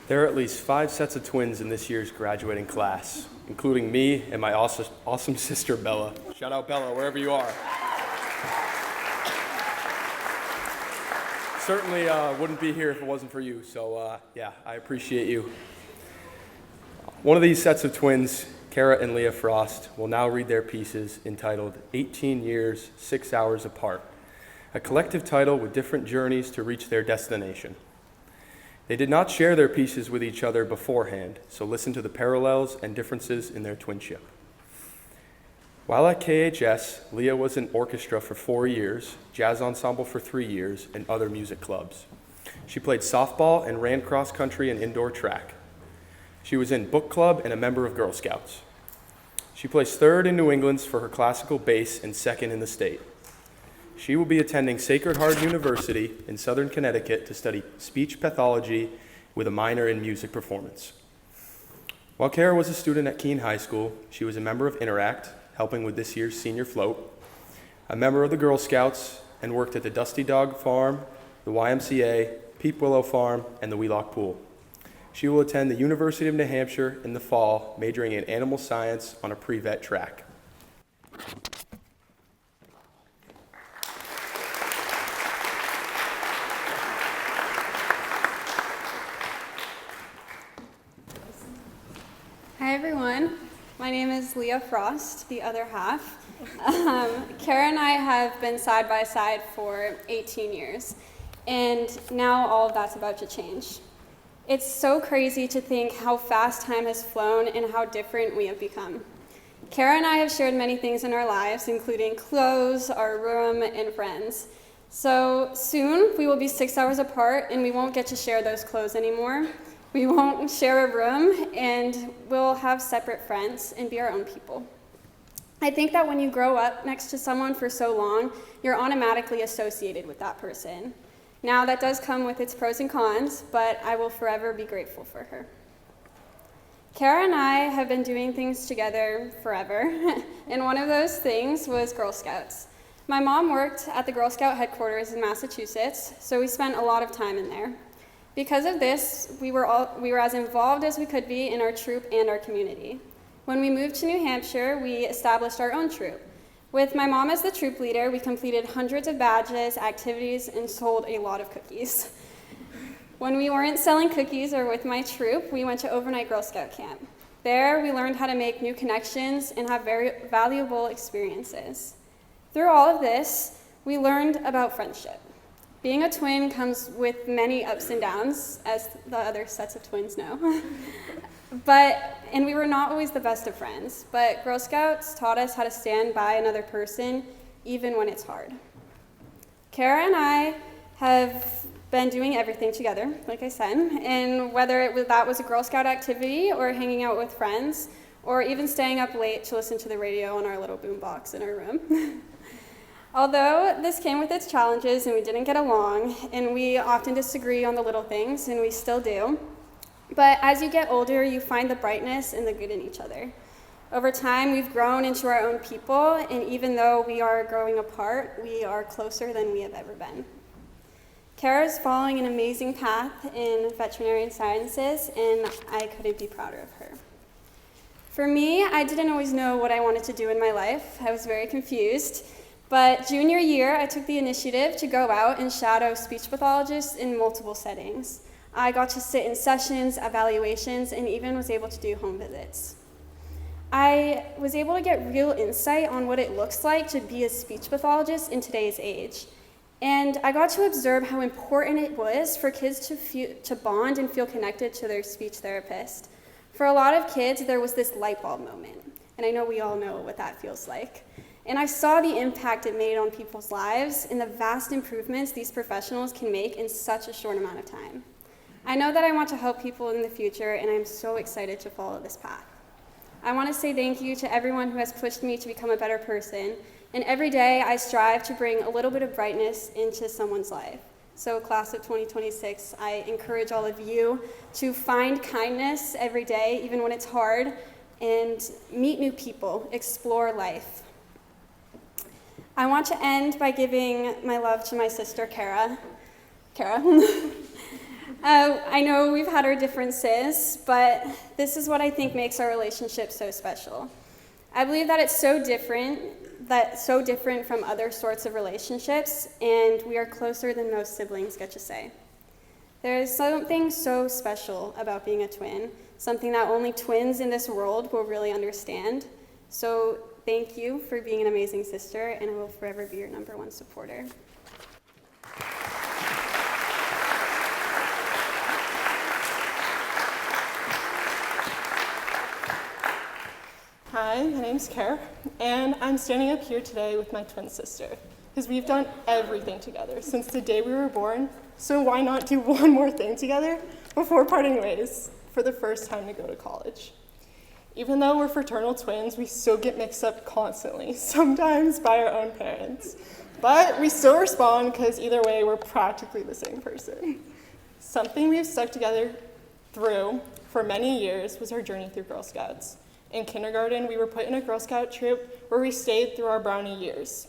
There are at least 5 sets of twins in this year's graduating class, including me and my awesome sister, Bella. Shout out, Bella, wherever you are. Certainly wouldn't be here if it wasn't for you, so yeah, I appreciate you. One of these sets of twins, Kara and Leah Frost, will now read their pieces entitled 18 Years, 6 Hours Apart, a collective title with different journeys to reach their destination. They did not share their pieces with each other beforehand, so listen to the parallels and differences in their twinship. While at KHS, Leah was in orchestra for 4 years, jazz ensemble for 3 years, and other music clubs. She played softball and ran cross country and indoor track. She was in book club and a member of Girl Scouts. She placed 3rd in New England for her classical bass and 2nd in the state. She will be attending Sacred Heart University in Southern Connecticut to study speech pathology with a minor in music performance. While Kara was a student at Keene High School, she was a member of Interact, helping with this year's senior float, a member of the Girl Scouts, and worked at the Dusty Dog Farm, the YMCA, Peep Willow Farm, and the Wheelock Pool. She will attend the University of New Hampshire in the fall, majoring in animal science on a pre-vet track. Hi everyone, my name is Leah Frost, the other half. Kara and I have been side by side for 18 years, and now all of that's about to change. It's so crazy to think how fast time has flown and how different we have become. Kara and I have shared many things in our lives, including clothes, our room, and friends. So soon we will be 6 hours apart and we won't get to share those clothes anymore. We won't share a room and we'll have separate friends and be our own people. I think that when you grow up next to someone for so long, you're automatically associated with that person. Now that does come with its pros and cons, but I will forever be grateful for her. Kara and I have been doing things together forever, and one of those things was Girl Scouts. My mom worked at the Girl Scout headquarters in Massachusetts, so we spent a lot of time in there. Because of this, we were as involved as we could be in our troop and our community. When we moved to New Hampshire, we established our own troop. With my mom as the troop leader, we completed hundreds of badges, activities, and sold a lot of cookies. When we weren't selling cookies or with my troop, we went to overnight Girl Scout camp. There, we learned how to make new connections and have very valuable experiences. Through all of this, we learned about friendship. Being a twin comes with many ups and downs, as the other sets of twins know. And we were not always the best of friends, but Girl Scouts taught us how to stand by another person, even when it's hard. Kara and I have been doing everything together, like I said, and whether that was a Girl Scout activity or hanging out with friends, or even staying up late to listen to the radio on our little boombox in our room. Although this came with its challenges and we didn't get along, and we often disagree on the little things, and we still do, but as you get older, you find the brightness and the good in each other. Over time, we've grown into our own people, and even though we are growing apart, we are closer than we have ever been. Kara's following an amazing path in veterinary sciences, and I couldn't be prouder of her. For me, I didn't always know what I wanted to do in my life. I was very confused. But junior year, I took the initiative to go out and shadow speech pathologists in multiple settings. I got to sit in sessions, evaluations, and even was able to do home visits. I was able to get real insight on what it looks like to be a speech pathologist in today's age. And I got to observe how important it was for kids to bond and feel connected to their speech therapist. For a lot of kids, there was this light bulb moment, and I know we all know what that feels like. And I saw the impact it made on people's lives and the vast improvements these professionals can make in such a short amount of time. I know that I want to help people in the future, and I'm so excited to follow this path. I want to say thank you to everyone who has pushed me to become a better person, and every day I strive to bring a little bit of brightness into someone's life. So class of 2026, I encourage all of you to find kindness every day, even when it's hard, and meet new people, explore life. I want to end by giving my love to my sister, Kara. I know we've had our differences, but this is what I think makes our relationship so special. I believe that it's so different from other sorts of relationships, and we are closer than most siblings get to say. There is something so special about being a twin, something that only twins in this world will really understand. So thank you for being an amazing sister, and I will forever be your #1 supporter. Hi, my name's Kara, and I'm standing up here today with my twin sister, because we've done everything together since the day we were born, so why not do one more thing together before parting ways for the first time to go to college? Even though we're fraternal twins, we still get mixed up constantly, sometimes by our own parents. But we still respond because either way, we're practically the same person. Something we've stuck together through for many years was our journey through Girl Scouts. In kindergarten, we were put in a Girl Scout troop where we stayed through our brownie years.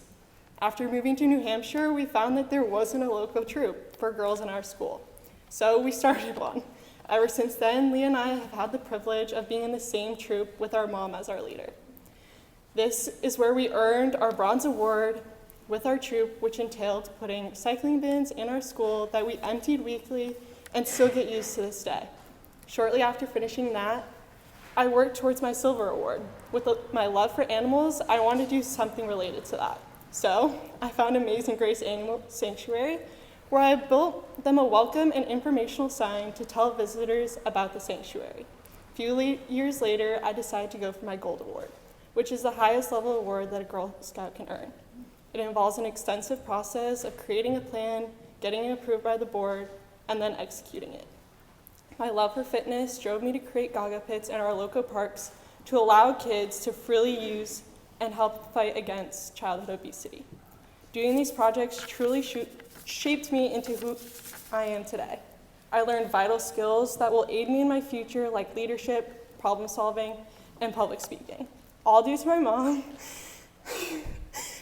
After moving to New Hampshire, we found that there wasn't a local troop for girls in our school. So we started one. Ever since then, Leah and I have had the privilege of being in the same troop with our mom as our leader. This is where we earned our bronze award with our troop, which entailed putting recycling bins in our school that we emptied weekly and still get used to this day. Shortly after finishing that, I worked towards my silver award. With my love for animals, I wanted to do something related to that. So I found Amazing Grace Animal Sanctuary, where I built them a welcome and informational sign to tell visitors about the sanctuary. A few years later, I decided to go for my gold award. which is the highest level award that a Girl Scout can earn. It involves an extensive process of creating a plan, getting it approved by the board, and then executing it. My love for fitness drove me to create Gaga pits in our local parks to allow kids to freely use and help fight against childhood obesity. Doing these projects truly shaped me into who I am today. I learned vital skills that will aid me in my future, like leadership, problem solving, and public speaking. All due to my mom,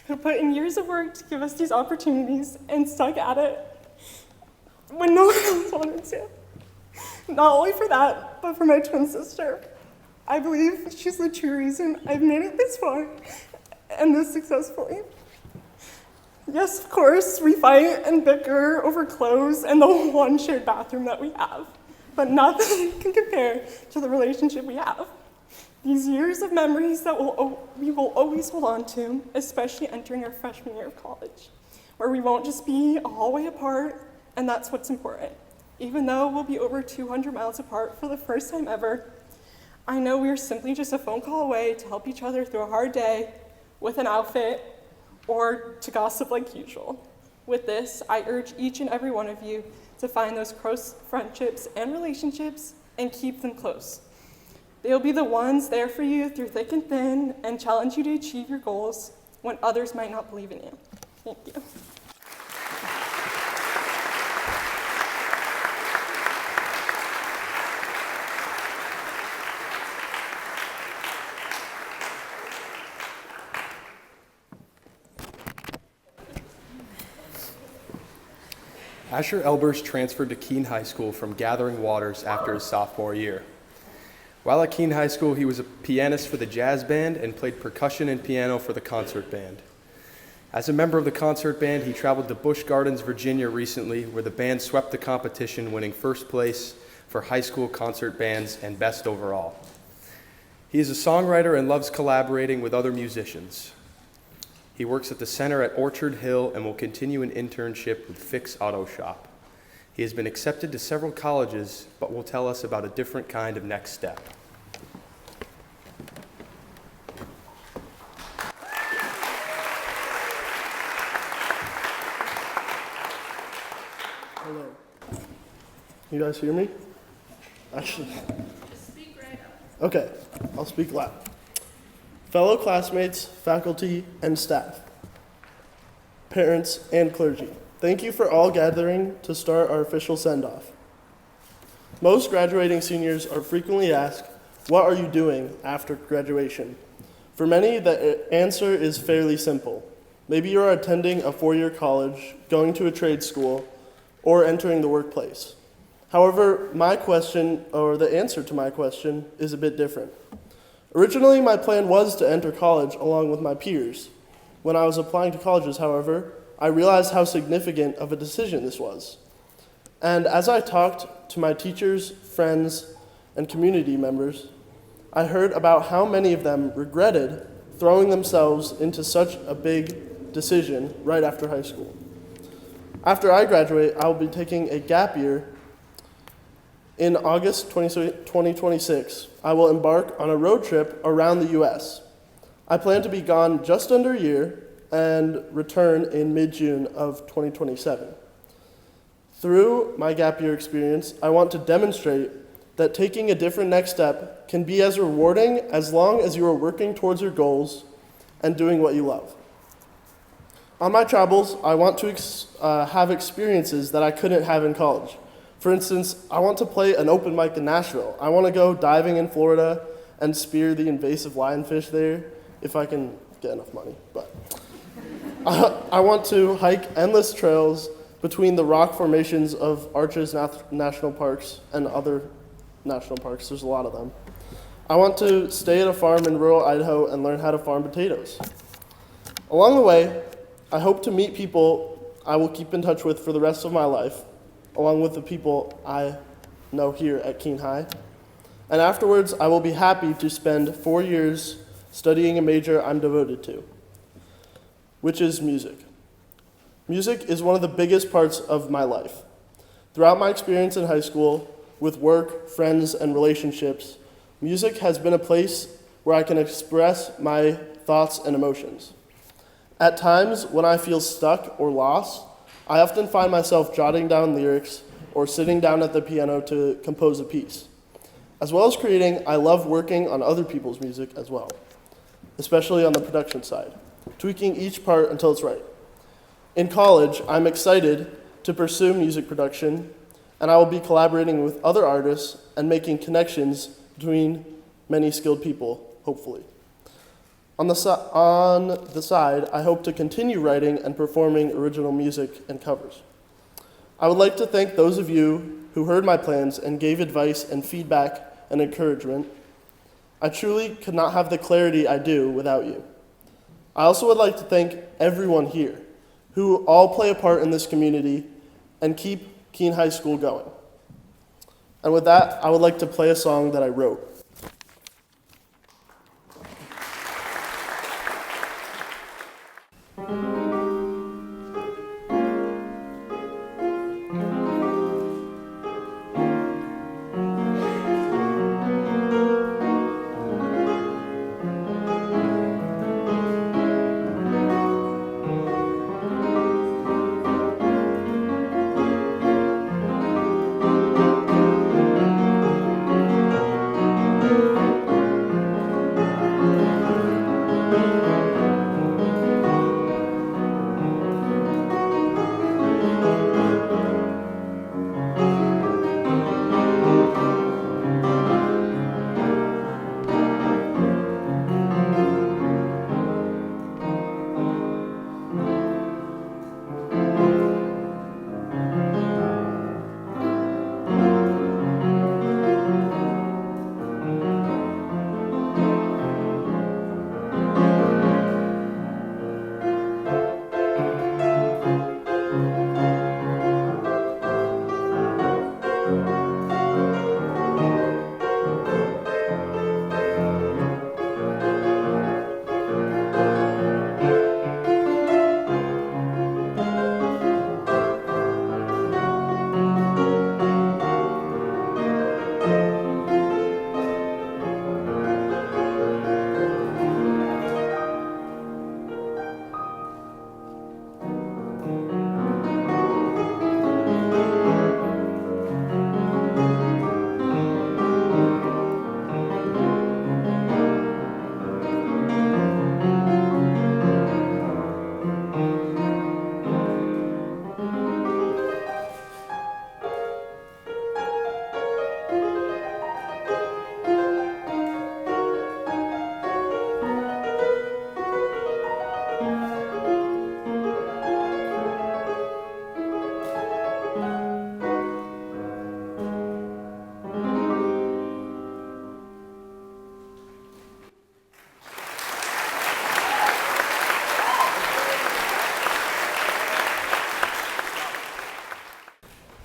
who put in years of work to give us these opportunities and stuck at it when no one else wanted to. Not only for that, but for my twin sister. I believe she's the true reason I've made it this far and this successfully. Yes, of course, we fight and bicker over clothes and the one shared bathroom that we have, but nothing can compare to the relationship we have. These years of memories that we will always hold on to, especially entering our freshman year of college, where we won't just be a hallway apart, and that's what's important. Even though we'll be over 200 miles apart for the first time ever, I know we are simply just a phone call away to help each other through a hard day with an outfit or to gossip like usual. With this, I urge each and every one of you to find those close friendships and relationships and keep them close. They'll be the ones there for you through thick and thin and challenge you to achieve your goals when others might not believe in you. Thank you. Asher Elbers transferred to Keene High School from Gathering Waters after his sophomore year. While at Keene High School, he was a pianist for the jazz band and played percussion and piano for the concert band. As a member of the concert band, he traveled to Busch Gardens, Virginia recently, where the band swept the competition, winning first place for high school concert bands and best overall. He is a songwriter and loves collaborating with other musicians. He works at the center at Orchard Hill and will continue an internship with Fix Auto Shop. He has been accepted to several colleges, but will tell us about a different kind of next step. Hello. You guys hear me? Actually. Just speak right up. Okay, I'll speak loud. Fellow classmates, faculty, and staff, parents, and clergy, thank you for all gathering to start our official send-off. Most graduating seniors are frequently asked, what are you doing after graduation? For many, the answer is fairly simple. Maybe you are attending a four-year college, going to a trade school, or entering the workplace. However, my question, or the answer to my question, is a bit different. Originally, my plan was to enter college along with my peers. When I was applying to colleges, however, I realized how significant of a decision this was. And as I talked to my teachers, friends, and community members, I heard about how many of them regretted throwing themselves into such a big decision right after high school. After I graduate, I will be taking a gap year. In August 2026, I will embark on a road trip around the U.S. I plan to be gone just under a year and return in mid-June of 2027. Through my gap year experience, I want to demonstrate that taking a different next step can be as rewarding as long as you are working towards your goals and doing what you love. On my travels, I want to have experiences that I couldn't have in college. For instance, I want to play an open mic in Nashville. I want to go diving in Florida and spear the invasive lionfish there, if I can get enough money. But I want to hike endless trails between the rock formations of Arches National Parks and other national parks. There's a lot of them. I want to stay at a farm in rural Idaho and learn how to farm potatoes. Along the way, I hope to meet people I will keep in touch with for the rest of my life, along with the people I know here at Keene High. And afterwards, I will be happy to spend 4 years studying a major I'm devoted to, which is music. Music is one of the biggest parts of my life. Throughout my experience in high school, with work, friends, and relationships, music has been a place where I can express my thoughts and emotions. At times, when I feel stuck or lost, I often find myself jotting down lyrics or sitting down at the piano to compose a piece. As well as creating, I love working on other people's music as well, especially on the production side, tweaking each part until it's right. In college, I'm excited to pursue music production, and I will be collaborating with other artists and making connections between many skilled people, hopefully. On the side, I hope to continue writing and performing original music and covers. I would like to thank those of you who heard my plans and gave advice and feedback and encouragement. I truly could not have the clarity I do without you. I also would like to thank everyone here who all play a part in this community and keep Keene High School going. And with that, I would like to play a song that I wrote.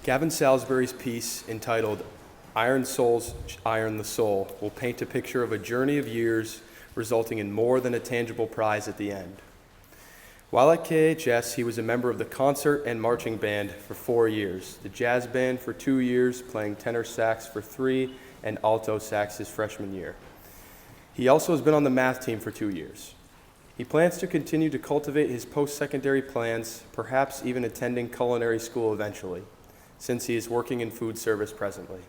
Gavin Salisbury's piece, entitled Iron Souls Iron the Soul, will paint a picture of a journey of years resulting in more than a tangible prize at the end. While at KHS, he was a member of the concert and marching band for 4 years, the jazz band for 2 years, playing tenor sax for 3, and alto sax his freshman year. He also has been on the math team for 2 years. He plans to continue to cultivate his post-secondary plans, perhaps even attending culinary school eventually, since he is working in food service presently.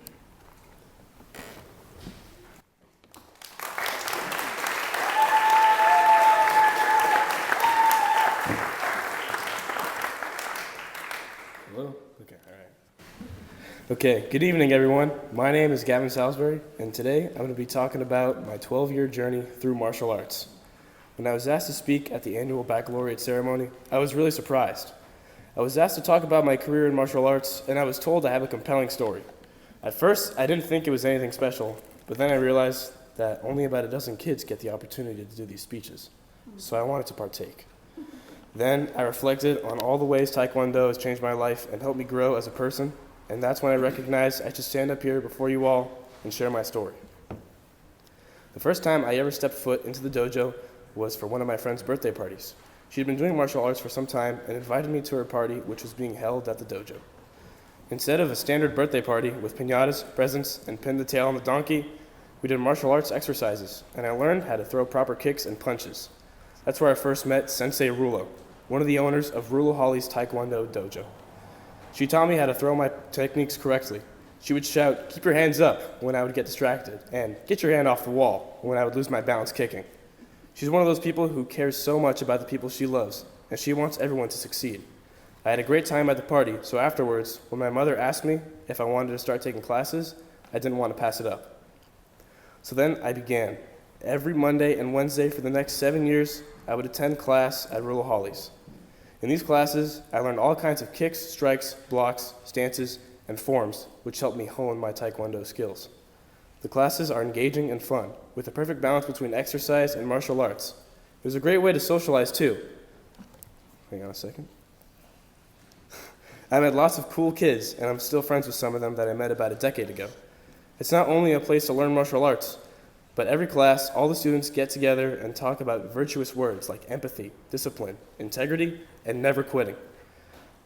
Hello? Okay, all right. Okay, good evening, everyone. My name is Gavin Salisbury, and today I'm going to be talking about my 12-year journey through martial arts. When I was asked to speak at the annual Baccalaureate ceremony, I was really surprised. I was asked to talk about my career in martial arts, and I was told I have a compelling story. At first, I didn't think it was anything special, but then I realized that only about a dozen kids get the opportunity to do these speeches, so I wanted to partake. Then I reflected on all the ways Taekwondo has changed my life and helped me grow as a person, and that's when I recognized I should stand up here before you all and share my story. The first time I ever stepped foot into the dojo was for one of my friend's birthday parties. She had been doing martial arts for some time and invited me to her party, which was being held at the dojo. Instead of a standard birthday party with piñatas, presents, and pin the tail on the donkey, We did martial arts exercises, and I learned how to throw proper kicks and punches. That's where I first met Sensei Rulo, one of the owners of Rulo Holly's Taekwondo dojo. She taught me how to throw my techniques correctly. She would shout, "Keep your hands up," when I would get distracted, and "Get your hand off the wall," when I would lose my balance kicking. She's one of those people who cares so much about the people she loves, and she wants everyone to succeed. I had a great time at the party, so afterwards, when my mother asked me if I wanted to start taking classes, I didn't want to pass it up. So then I began. Every Monday and Wednesday for the next 7 years, I would attend class at Rulo Holly's. In these classes, I learned all kinds of kicks, strikes, blocks, stances, and forms, which helped me hone my Taekwondo skills. The classes are engaging and fun, with a perfect balance between exercise and martial arts. It was a great way to socialize too. Hang on a second. I met lots of cool kids, and I'm still friends with some of them that I met about a decade ago. It's not only a place to learn martial arts, but every class, all the students get together and talk about virtuous words like empathy, discipline, integrity, and never quitting.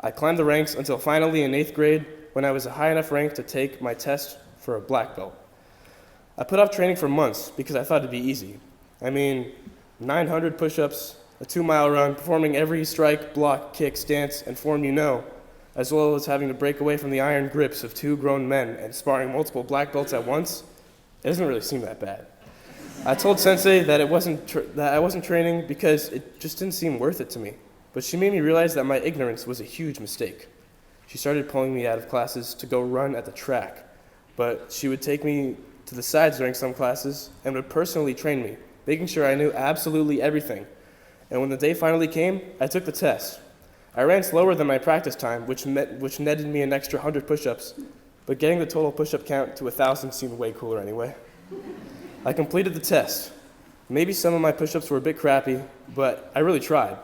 I climbed the ranks until finally in 8th grade, when I was a high enough rank to take my test for a black belt. I put off training for months because I thought it'd be easy. 900 push-ups, a 2-mile run, performing every strike, block, kick, stance, and form you know, as well as having to break away from the iron grips of 2 grown men and sparring multiple black belts at once. It doesn't really seem that bad. I told Sensei that I wasn't training because it just didn't seem worth it to me, but she made me realize that my ignorance was a huge mistake. She started pulling me out of classes to go run at the track, but she would take me to the sides during some classes and would personally train me, making sure I knew absolutely everything. And when the day finally came, I took the test. I ran slower than my practice time, which netted me an extra 100 push-ups, but getting the total push-up count to 1,000 seemed way cooler anyway. I completed the test. Maybe some of my push-ups were a bit crappy, but I really tried.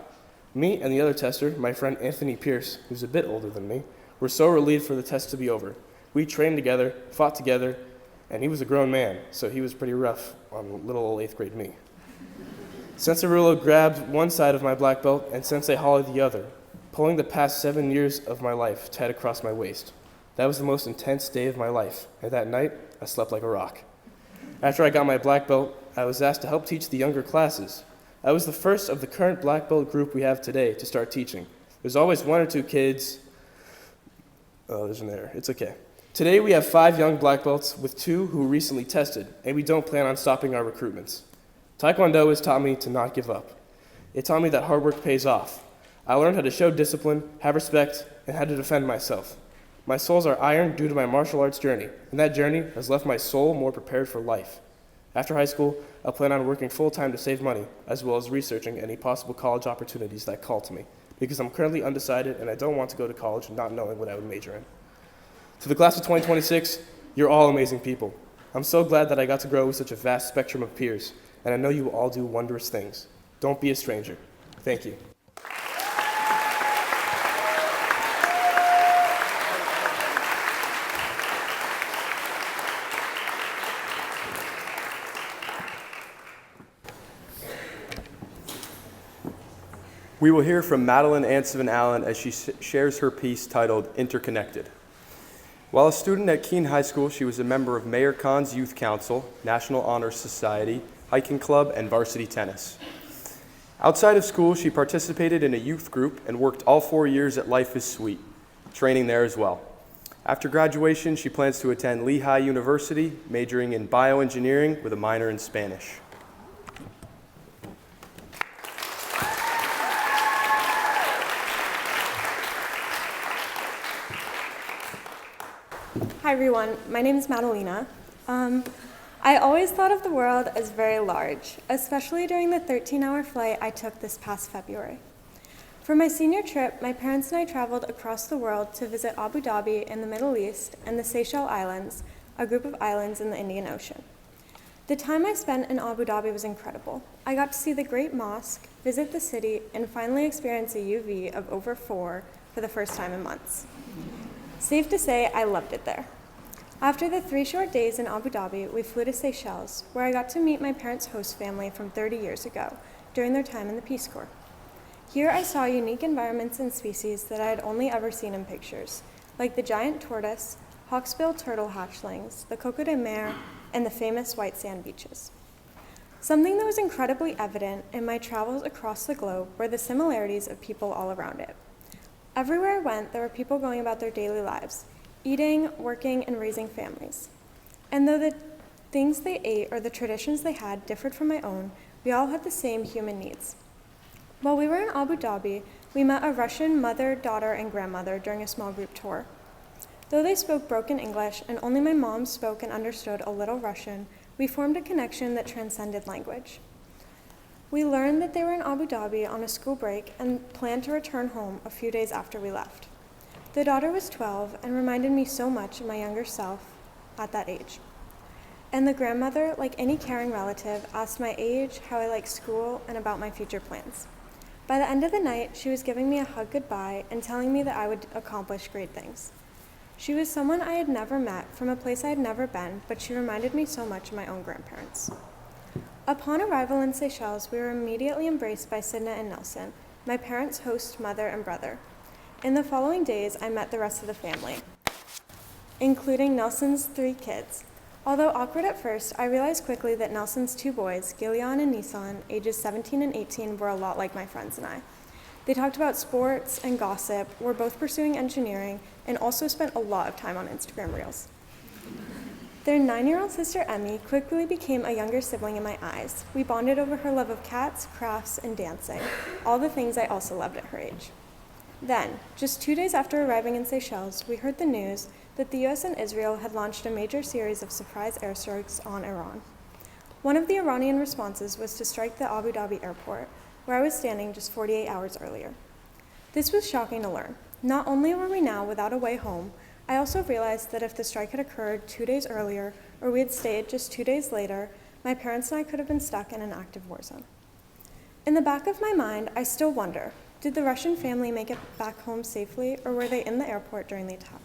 Me and the other tester, my friend Anthony Pierce, who's a bit older than me, were so relieved for the test to be over. We trained together, fought together, and he was a grown man, so he was pretty rough on little old 8th grade me. Sensei Rulo grabbed one side of my black belt and Sensei Holly the other, pulling the past 7 years of my life tight across my waist. That was the most intense day of my life, and that night, I slept like a rock. After I got my black belt, I was asked to help teach the younger classes. I was the first of the current black belt group we have today to start teaching. There's always 1 or 2 kids. Oh, there's an error. It's okay. Today we have 5 young black belts with 2 who recently tested, and we don't plan on stopping our recruitments. Taekwondo has taught me to not give up. It taught me that hard work pays off. I learned how to show discipline, have respect, and how to defend myself. My soles are iron due to my martial arts journey, and that journey has left my soul more prepared for life. After high school, I'll plan on working full-time to save money, as well as researching any possible college opportunities that call to me, because I'm currently undecided and I don't want to go to college not knowing what I would major in. To the class of 2026, you're all amazing people. I'm so glad that I got to grow with such a vast spectrum of peers, and I know you will all do wondrous things. Don't be a stranger. Thank you. We will hear from Madeline Ansevin Allen as she shares her piece titled Interconnected. While a student at Keene High School, she was a member of Mayor Khan's Youth Council, National Honor Society, hiking club, and varsity tennis. Outside of school, she participated in a youth group and worked all 4 years at Life is Sweet, training there as well. After graduation, she plans to attend Lehigh University, majoring in bioengineering with a minor in Spanish. Hi everyone, my name is Madalena. I always thought of the world as very large, especially during the 13-hour flight I took this past February. For my senior trip, my parents and I traveled across the world to visit Abu Dhabi in the Middle East and the Seychelles Islands, a group of islands in the Indian Ocean. The time I spent in Abu Dhabi was incredible. I got to see the Great Mosque, visit the city, and finally experience a UV of over 4 for the first time in months. Safe to say, I loved it there. After the 3 short days in Abu Dhabi, we flew to Seychelles, where I got to meet my parents' host family from 30 years ago, during their time in the Peace Corps. Here I saw unique environments and species that I had only ever seen in pictures, like the giant tortoise, hawksbill turtle hatchlings, the coco de mer, and the famous white sand beaches. Something that was incredibly evident in my travels across the globe were the similarities of people all around it. Everywhere I went, there were people going about their daily lives, eating, working, and raising families. And though the things they ate or the traditions they had differed from my own, we all had the same human needs. While we were in Abu Dhabi, we met a Russian mother, daughter, and grandmother during a small group tour. Though they spoke broken English and only my mom spoke and understood a little Russian, we formed a connection that transcended language. We learned that they were in Abu Dhabi on a school break and planned to return home a few days after we left. The daughter was 12 and reminded me so much of my younger self at that age. And the grandmother, like any caring relative, asked my age, how I liked school, and about my future plans. By the end of the night, she was giving me a hug goodbye and telling me that I would accomplish great things. She was someone I had never met from a place I had never been, but she reminded me so much of my own grandparents. Upon arrival in Seychelles, we were immediately embraced by Sidna and Nelson, my parents' host, mother, and brother. In the following days, I met the rest of the family, including Nelson's 3 kids. Although awkward at first, I realized quickly that Nelson's 2 boys, Gillian and Nissan, ages 17 and 18, were a lot like my friends and I. They talked about sports and gossip, were both pursuing engineering, and also spent a lot of time on Instagram Reels. Their 9-year-old sister, Emmy, quickly became a younger sibling in my eyes. We bonded over her love of cats, crafts, and dancing, all the things I also loved at her age. Then, just 2 days after arriving in Seychelles, we heard the news that the US and Israel had launched a major series of surprise airstrikes on Iran. One of the Iranian responses was to strike the Abu Dhabi airport, where I was standing just 48 hours earlier. This was shocking to learn. Not only were we now without a way home, I also realized that if the strike had occurred 2 days earlier, or we had stayed just 2 days later, my parents and I could have been stuck in an active war zone. In the back of my mind, I still wonder, did the Russian family make it back home safely, or were they in the airport during the attack?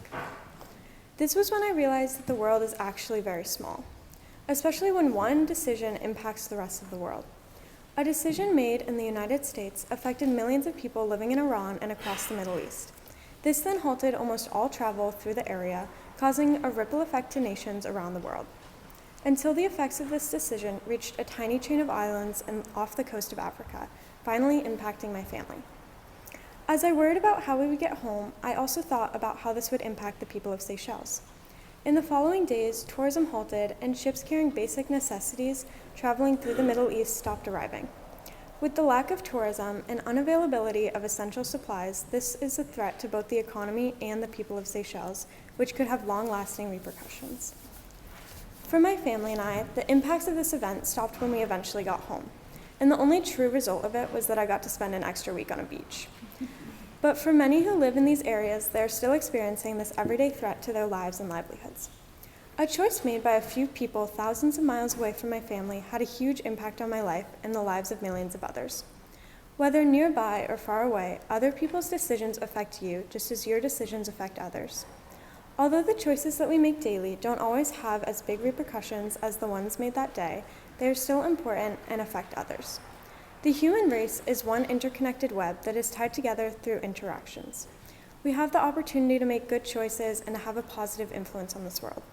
This was when I realized that the world is actually very small, especially when one decision impacts the rest of the world. A decision made in the United States affected millions of people living in Iran and across the Middle East. This then halted almost all travel through the area, causing a ripple effect to nations around the world, until the effects of this decision reached a tiny chain of islands off the coast of Africa, finally impacting my family. As I worried about how we would get home, I also thought about how this would impact the people of Seychelles. In the following days, tourism halted and ships carrying basic necessities traveling through the Middle East stopped arriving. With the lack of tourism and unavailability of essential supplies, this is a threat to both the economy and the people of Seychelles, which could have long-lasting repercussions. For my family and I, the impacts of this event stopped when we eventually got home, and the only true result of it was that I got to spend an extra week on a beach. But for many who live in these areas, they're still experiencing this everyday threat to their lives and livelihoods. A choice made by a few people thousands of miles away from my family had a huge impact on my life and the lives of millions of others. Whether nearby or far away, other people's decisions affect you just as your decisions affect others. Although the choices that we make daily don't always have as big repercussions as the ones made that day, they are still important and affect others. The human race is one interconnected web that is tied together through interactions. We have the opportunity to make good choices and to have a positive influence on this world.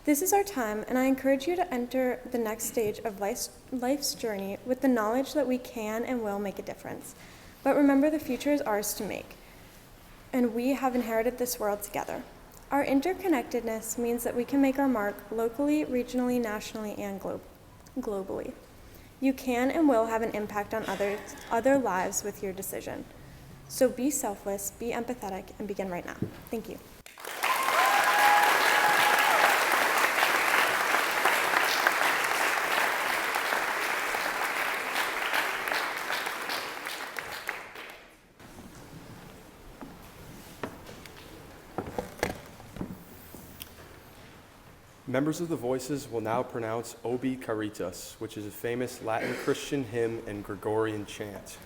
This is our time, and I encourage you to enter the next stage of life's journey with the knowledge that we can and will make a difference. But remember, the future is ours to make, and we have inherited this world together. Our interconnectedness means that we can make our mark locally, regionally, nationally, and globally. You can and will have an impact on other lives with your decision. So be selfless, be empathetic, and begin right now. Thank you. Members of the Voices will now pronounce Obi Caritas, which is a famous Latin Christian hymn and Gregorian chant.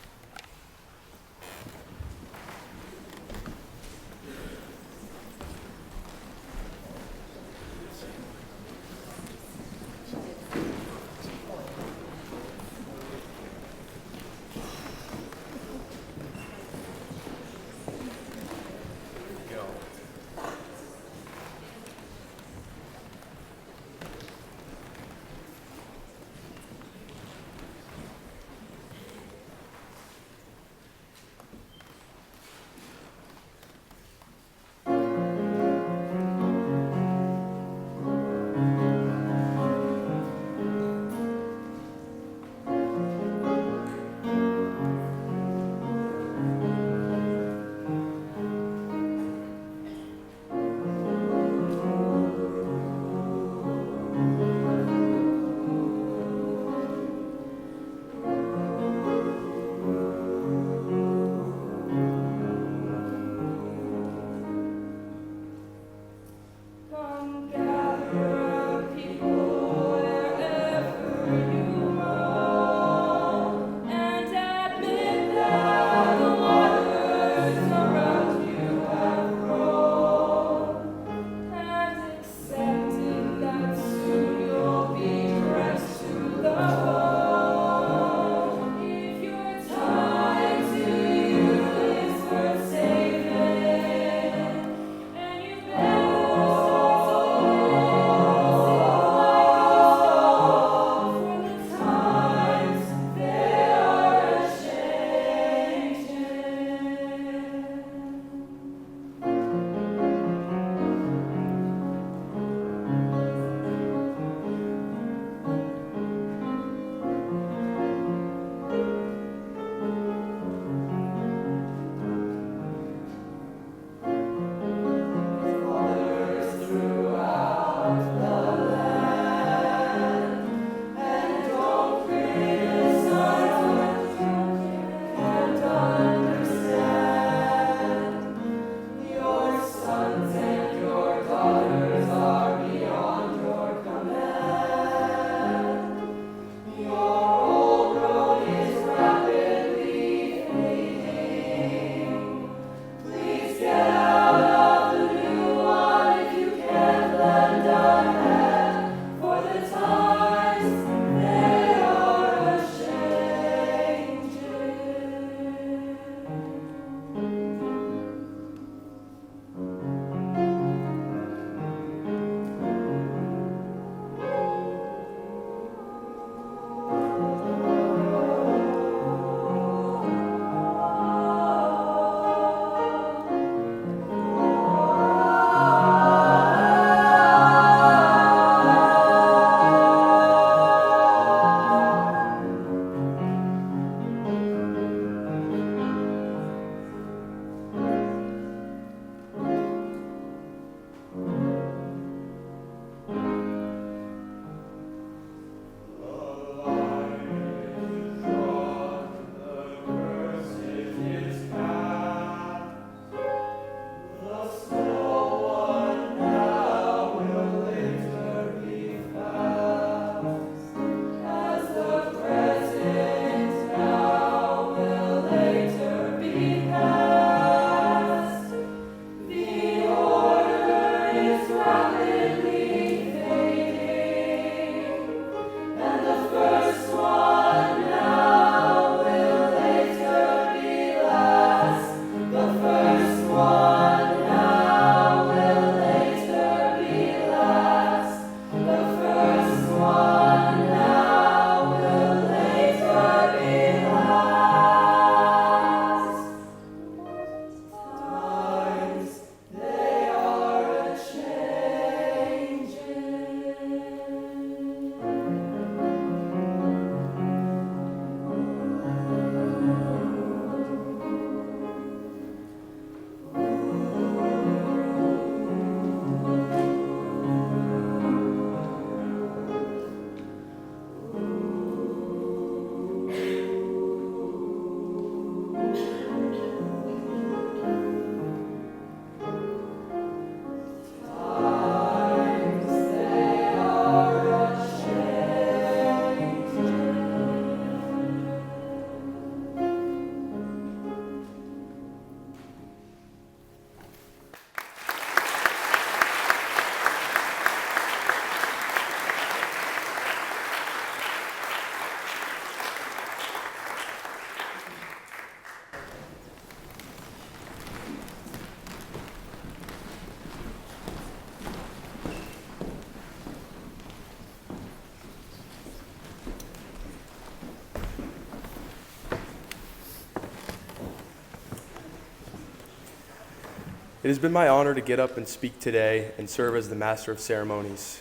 It has been my honor to get up and speak today and serve as the Master of Ceremonies.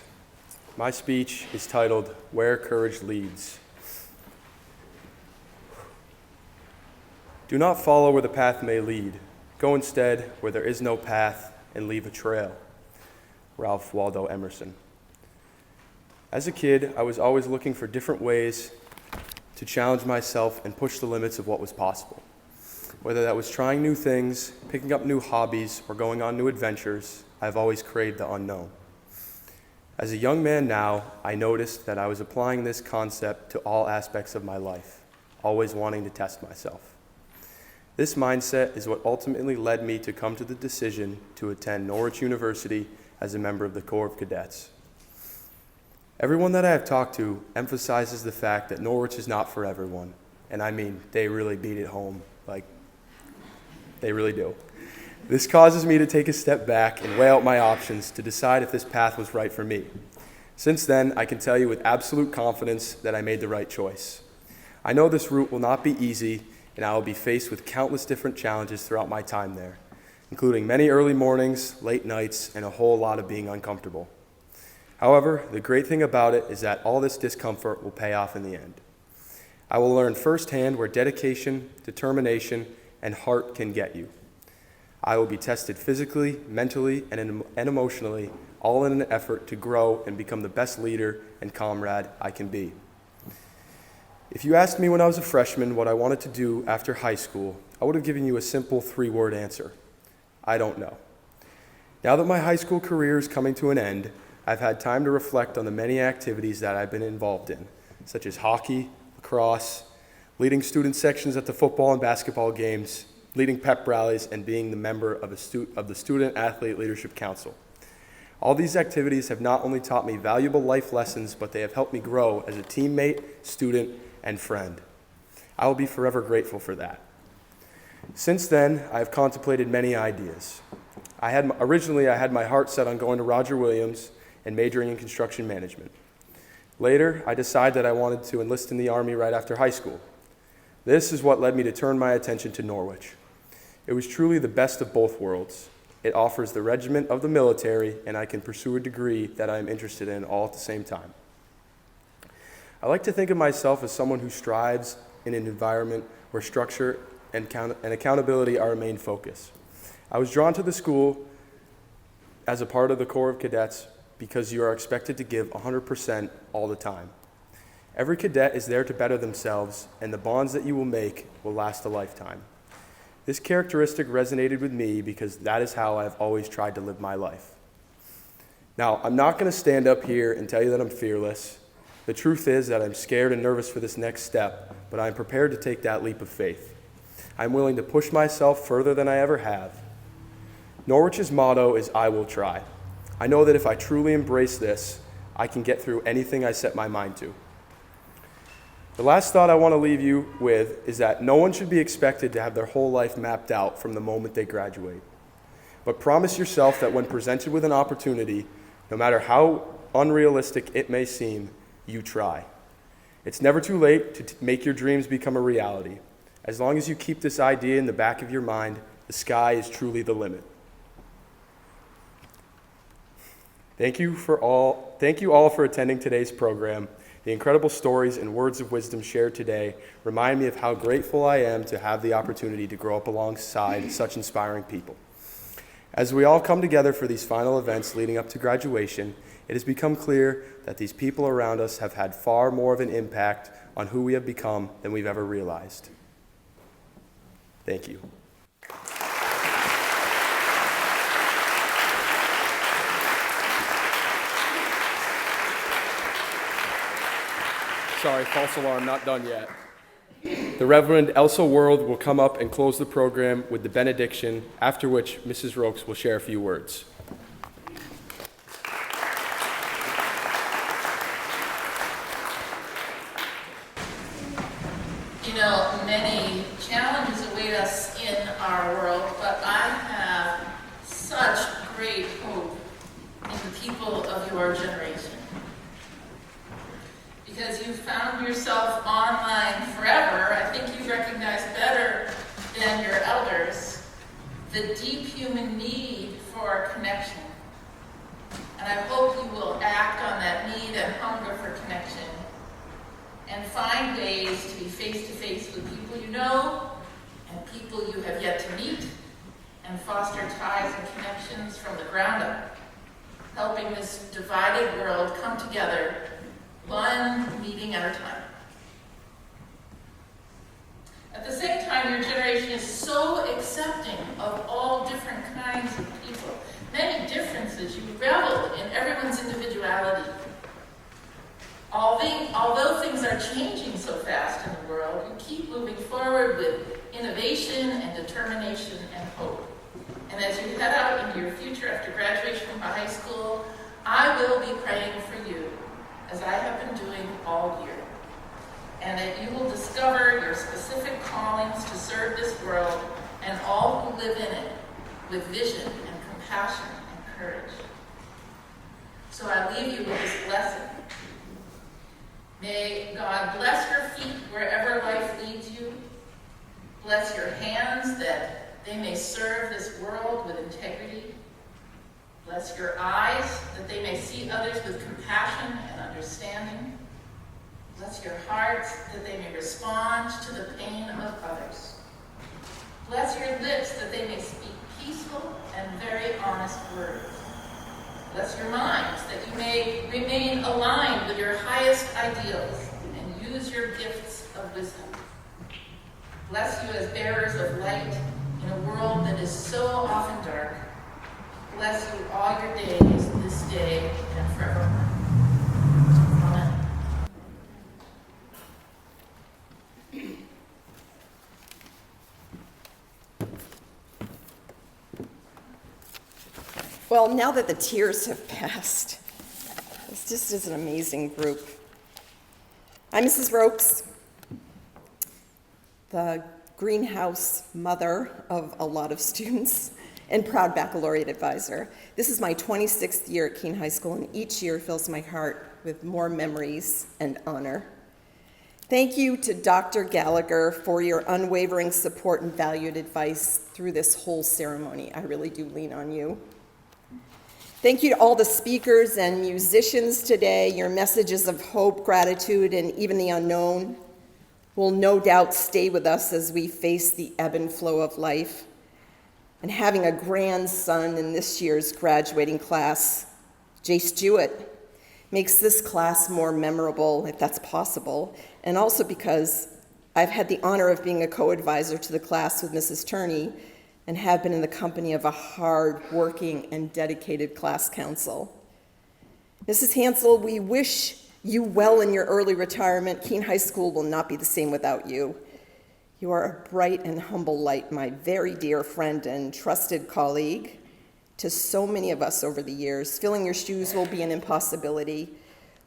My speech is titled, Where Courage Leads. Do not follow where the path may lead. Go instead where there is no path and leave a trail. Ralph Waldo Emerson. As a kid, I was always looking for different ways to challenge myself and push the limits of what was possible. Whether that was trying new things, picking up new hobbies, or going on new adventures, I've always craved the unknown. As a young man now, I noticed that I was applying this concept to all aspects of my life, always wanting to test myself. This mindset is what ultimately led me to come to the decision to attend Norwich University as a member of the Corps of Cadets. Everyone that I have talked to emphasizes the fact that Norwich is not for everyone, and I mean, they really beat it home, they really do. This causes me to take a step back and weigh out my options to decide if this path was right for me. Since then, I can tell you with absolute confidence that I made the right choice. I know this route will not be easy, and I will be faced with countless different challenges throughout my time there, including many early mornings, late nights, and a whole lot of being uncomfortable. However, the great thing about it is that all this discomfort will pay off in the end. I will learn firsthand where dedication, determination, and heart can get you. I will be tested physically, mentally, and emotionally, all in an effort to grow and become the best leader and comrade I can be. If you asked me when I was a freshman what I wanted to do after high school, I would have given you a simple 3-word answer. I don't know. Now that my high school career is coming to an end, I've had time to reflect on the many activities that I've been involved in, such as hockey, lacrosse, leading student sections at the football and basketball games, leading pep rallies, and being the member of the Student Athlete Leadership Council. All these activities have not only taught me valuable life lessons, but they have helped me grow as a teammate, student, and friend. I will be forever grateful for that. Since then, I have contemplated many ideas. Originally, I had my heart set on going to Roger Williams and majoring in construction management. Later, I decided that I wanted to enlist in the Army right after high school. This is what led me to turn my attention to Norwich. It was truly the best of both worlds. It offers the regiment of the military, and I can pursue a degree that I am interested in all at the same time. I like to think of myself as someone who strives in an environment where structure and accountability are a main focus. I was drawn to the school as a part of the Corps of Cadets because you are expected to give 100% all the time. Every cadet is there to better themselves, and the bonds that you will make will last a lifetime. This characteristic resonated with me because that is how I've always tried to live my life. Now, I'm not going to stand up here and tell you that I'm fearless. The truth is that I'm scared and nervous for this next step, but I'm prepared to take that leap of faith. I'm willing to push myself further than I ever have. Norwich's motto is, I will try. I know that if I truly embrace this, I can get through anything I set my mind to. The last thought I want to leave you with is that no one should be expected to have their whole life mapped out from the moment they graduate. But promise yourself that when presented with an opportunity, no matter how unrealistic it may seem, you try. It's never too late to make your dreams become a reality. As long as you keep this idea in the back of your mind, the sky is truly the limit. Thank you all for attending today's program. The incredible stories and words of wisdom shared today remind me of how grateful I am to have the opportunity to grow up alongside such inspiring people. As we all come together for these final events leading up to graduation, it has become clear that these people around us have had far more of an impact on who we have become than we've ever realized. Thank you. Sorry, false alarm, not done yet. The Reverend Elsa World will come up and close the program with the benediction, after which Mrs. Rokes will share a few words. You know, many challenges await us in our world, but I have such great hope in the people of your generation. Because you found yourself online forever, I think you recognize better than your elders the deep human need for connection. And I hope you will act on that need and hunger for connection and find ways to be face-to-face with people you know and people you have yet to meet, and foster ties and connections from the ground up, helping this divided world come together, one meeting at a time. At the same time, your generation is so accepting of all different kinds of people, many differences. You revel in everyone's individuality. Although things are changing so fast in the world, you keep moving forward with innovation and determination and hope. And as you head out into your future after graduation from high school, I will be praying for you, as I have been doing all year, and that you will discover your specific callings to serve this world and all who live in it with vision and compassion and courage. So I leave you with this blessing. May God bless your feet wherever life leads you. Bless your hands that they may serve this world with integrity. Bless your eyes that they may see others with compassion and understanding. Bless your hearts that they may respond to the pain of others. Bless your lips that they may speak peaceful and very honest words. Bless your minds that you may remain aligned with your highest ideals and use your gifts of wisdom. Bless you as bearers of light in a world that is so often dark. Bless you all your days, this day and forevermore. Amen. Well, now that the tears have passed, this just is an amazing group. I'm Mrs. Ropes, the greenhouse mother of a lot of students and proud baccalaureate advisor. This is my 26th year at Keene High School, and each year fills my heart with more memories and honor. Thank you to Dr. Gallagher for your unwavering support and valued advice through this whole ceremony. I really do lean on you. Thank you to all the speakers and musicians today. Your messages of hope, gratitude, and even the unknown will no doubt stay with us as we face the ebb and flow of life. And having a grandson in this year's graduating class, Jace Jewett, makes this class more memorable, if that's possible, and also because I've had the honor of being a co-advisor to the class with Mrs. Turney and have been in the company of a hard-working and dedicated class council. Mrs. Hansel, we wish you well in your early retirement. Keene High School will not be the same without you. You are a bright and humble light, my very dear friend and trusted colleague to so many of us over the years. Filling your shoes will be an impossibility.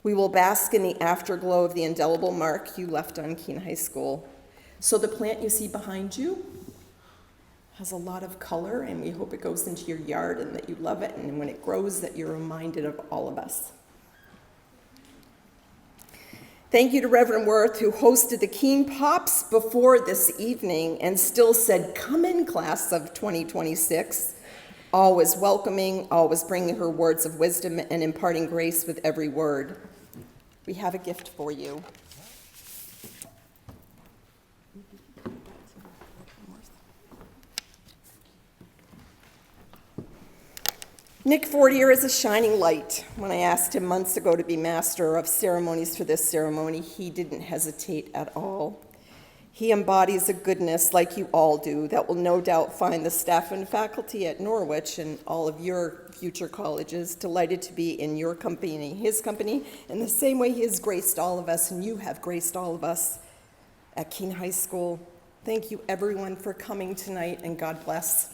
We will bask in the afterglow of the indelible mark you left on Keene High School. So the plant you see behind you has a lot of color, and we hope it goes into your yard and that you love it, and when it grows that you're reminded of all of us. Thank you to Reverend Worth, who hosted the Keene Pops before this evening and still said, "Come in, class of 2026." Always welcoming, always bringing her words of wisdom and imparting grace with every word. We have a gift for you. Nick Fortier is a shining light. When I asked him months ago to be master of ceremonies for this ceremony, he didn't hesitate at all. He embodies a goodness, like you all do, that will no doubt find the staff and faculty at Norwich and all of your future colleges delighted to be in your company, his company, in the same way he has graced all of us and you have graced all of us at Keene High School. Thank you, everyone, for coming tonight, and God bless.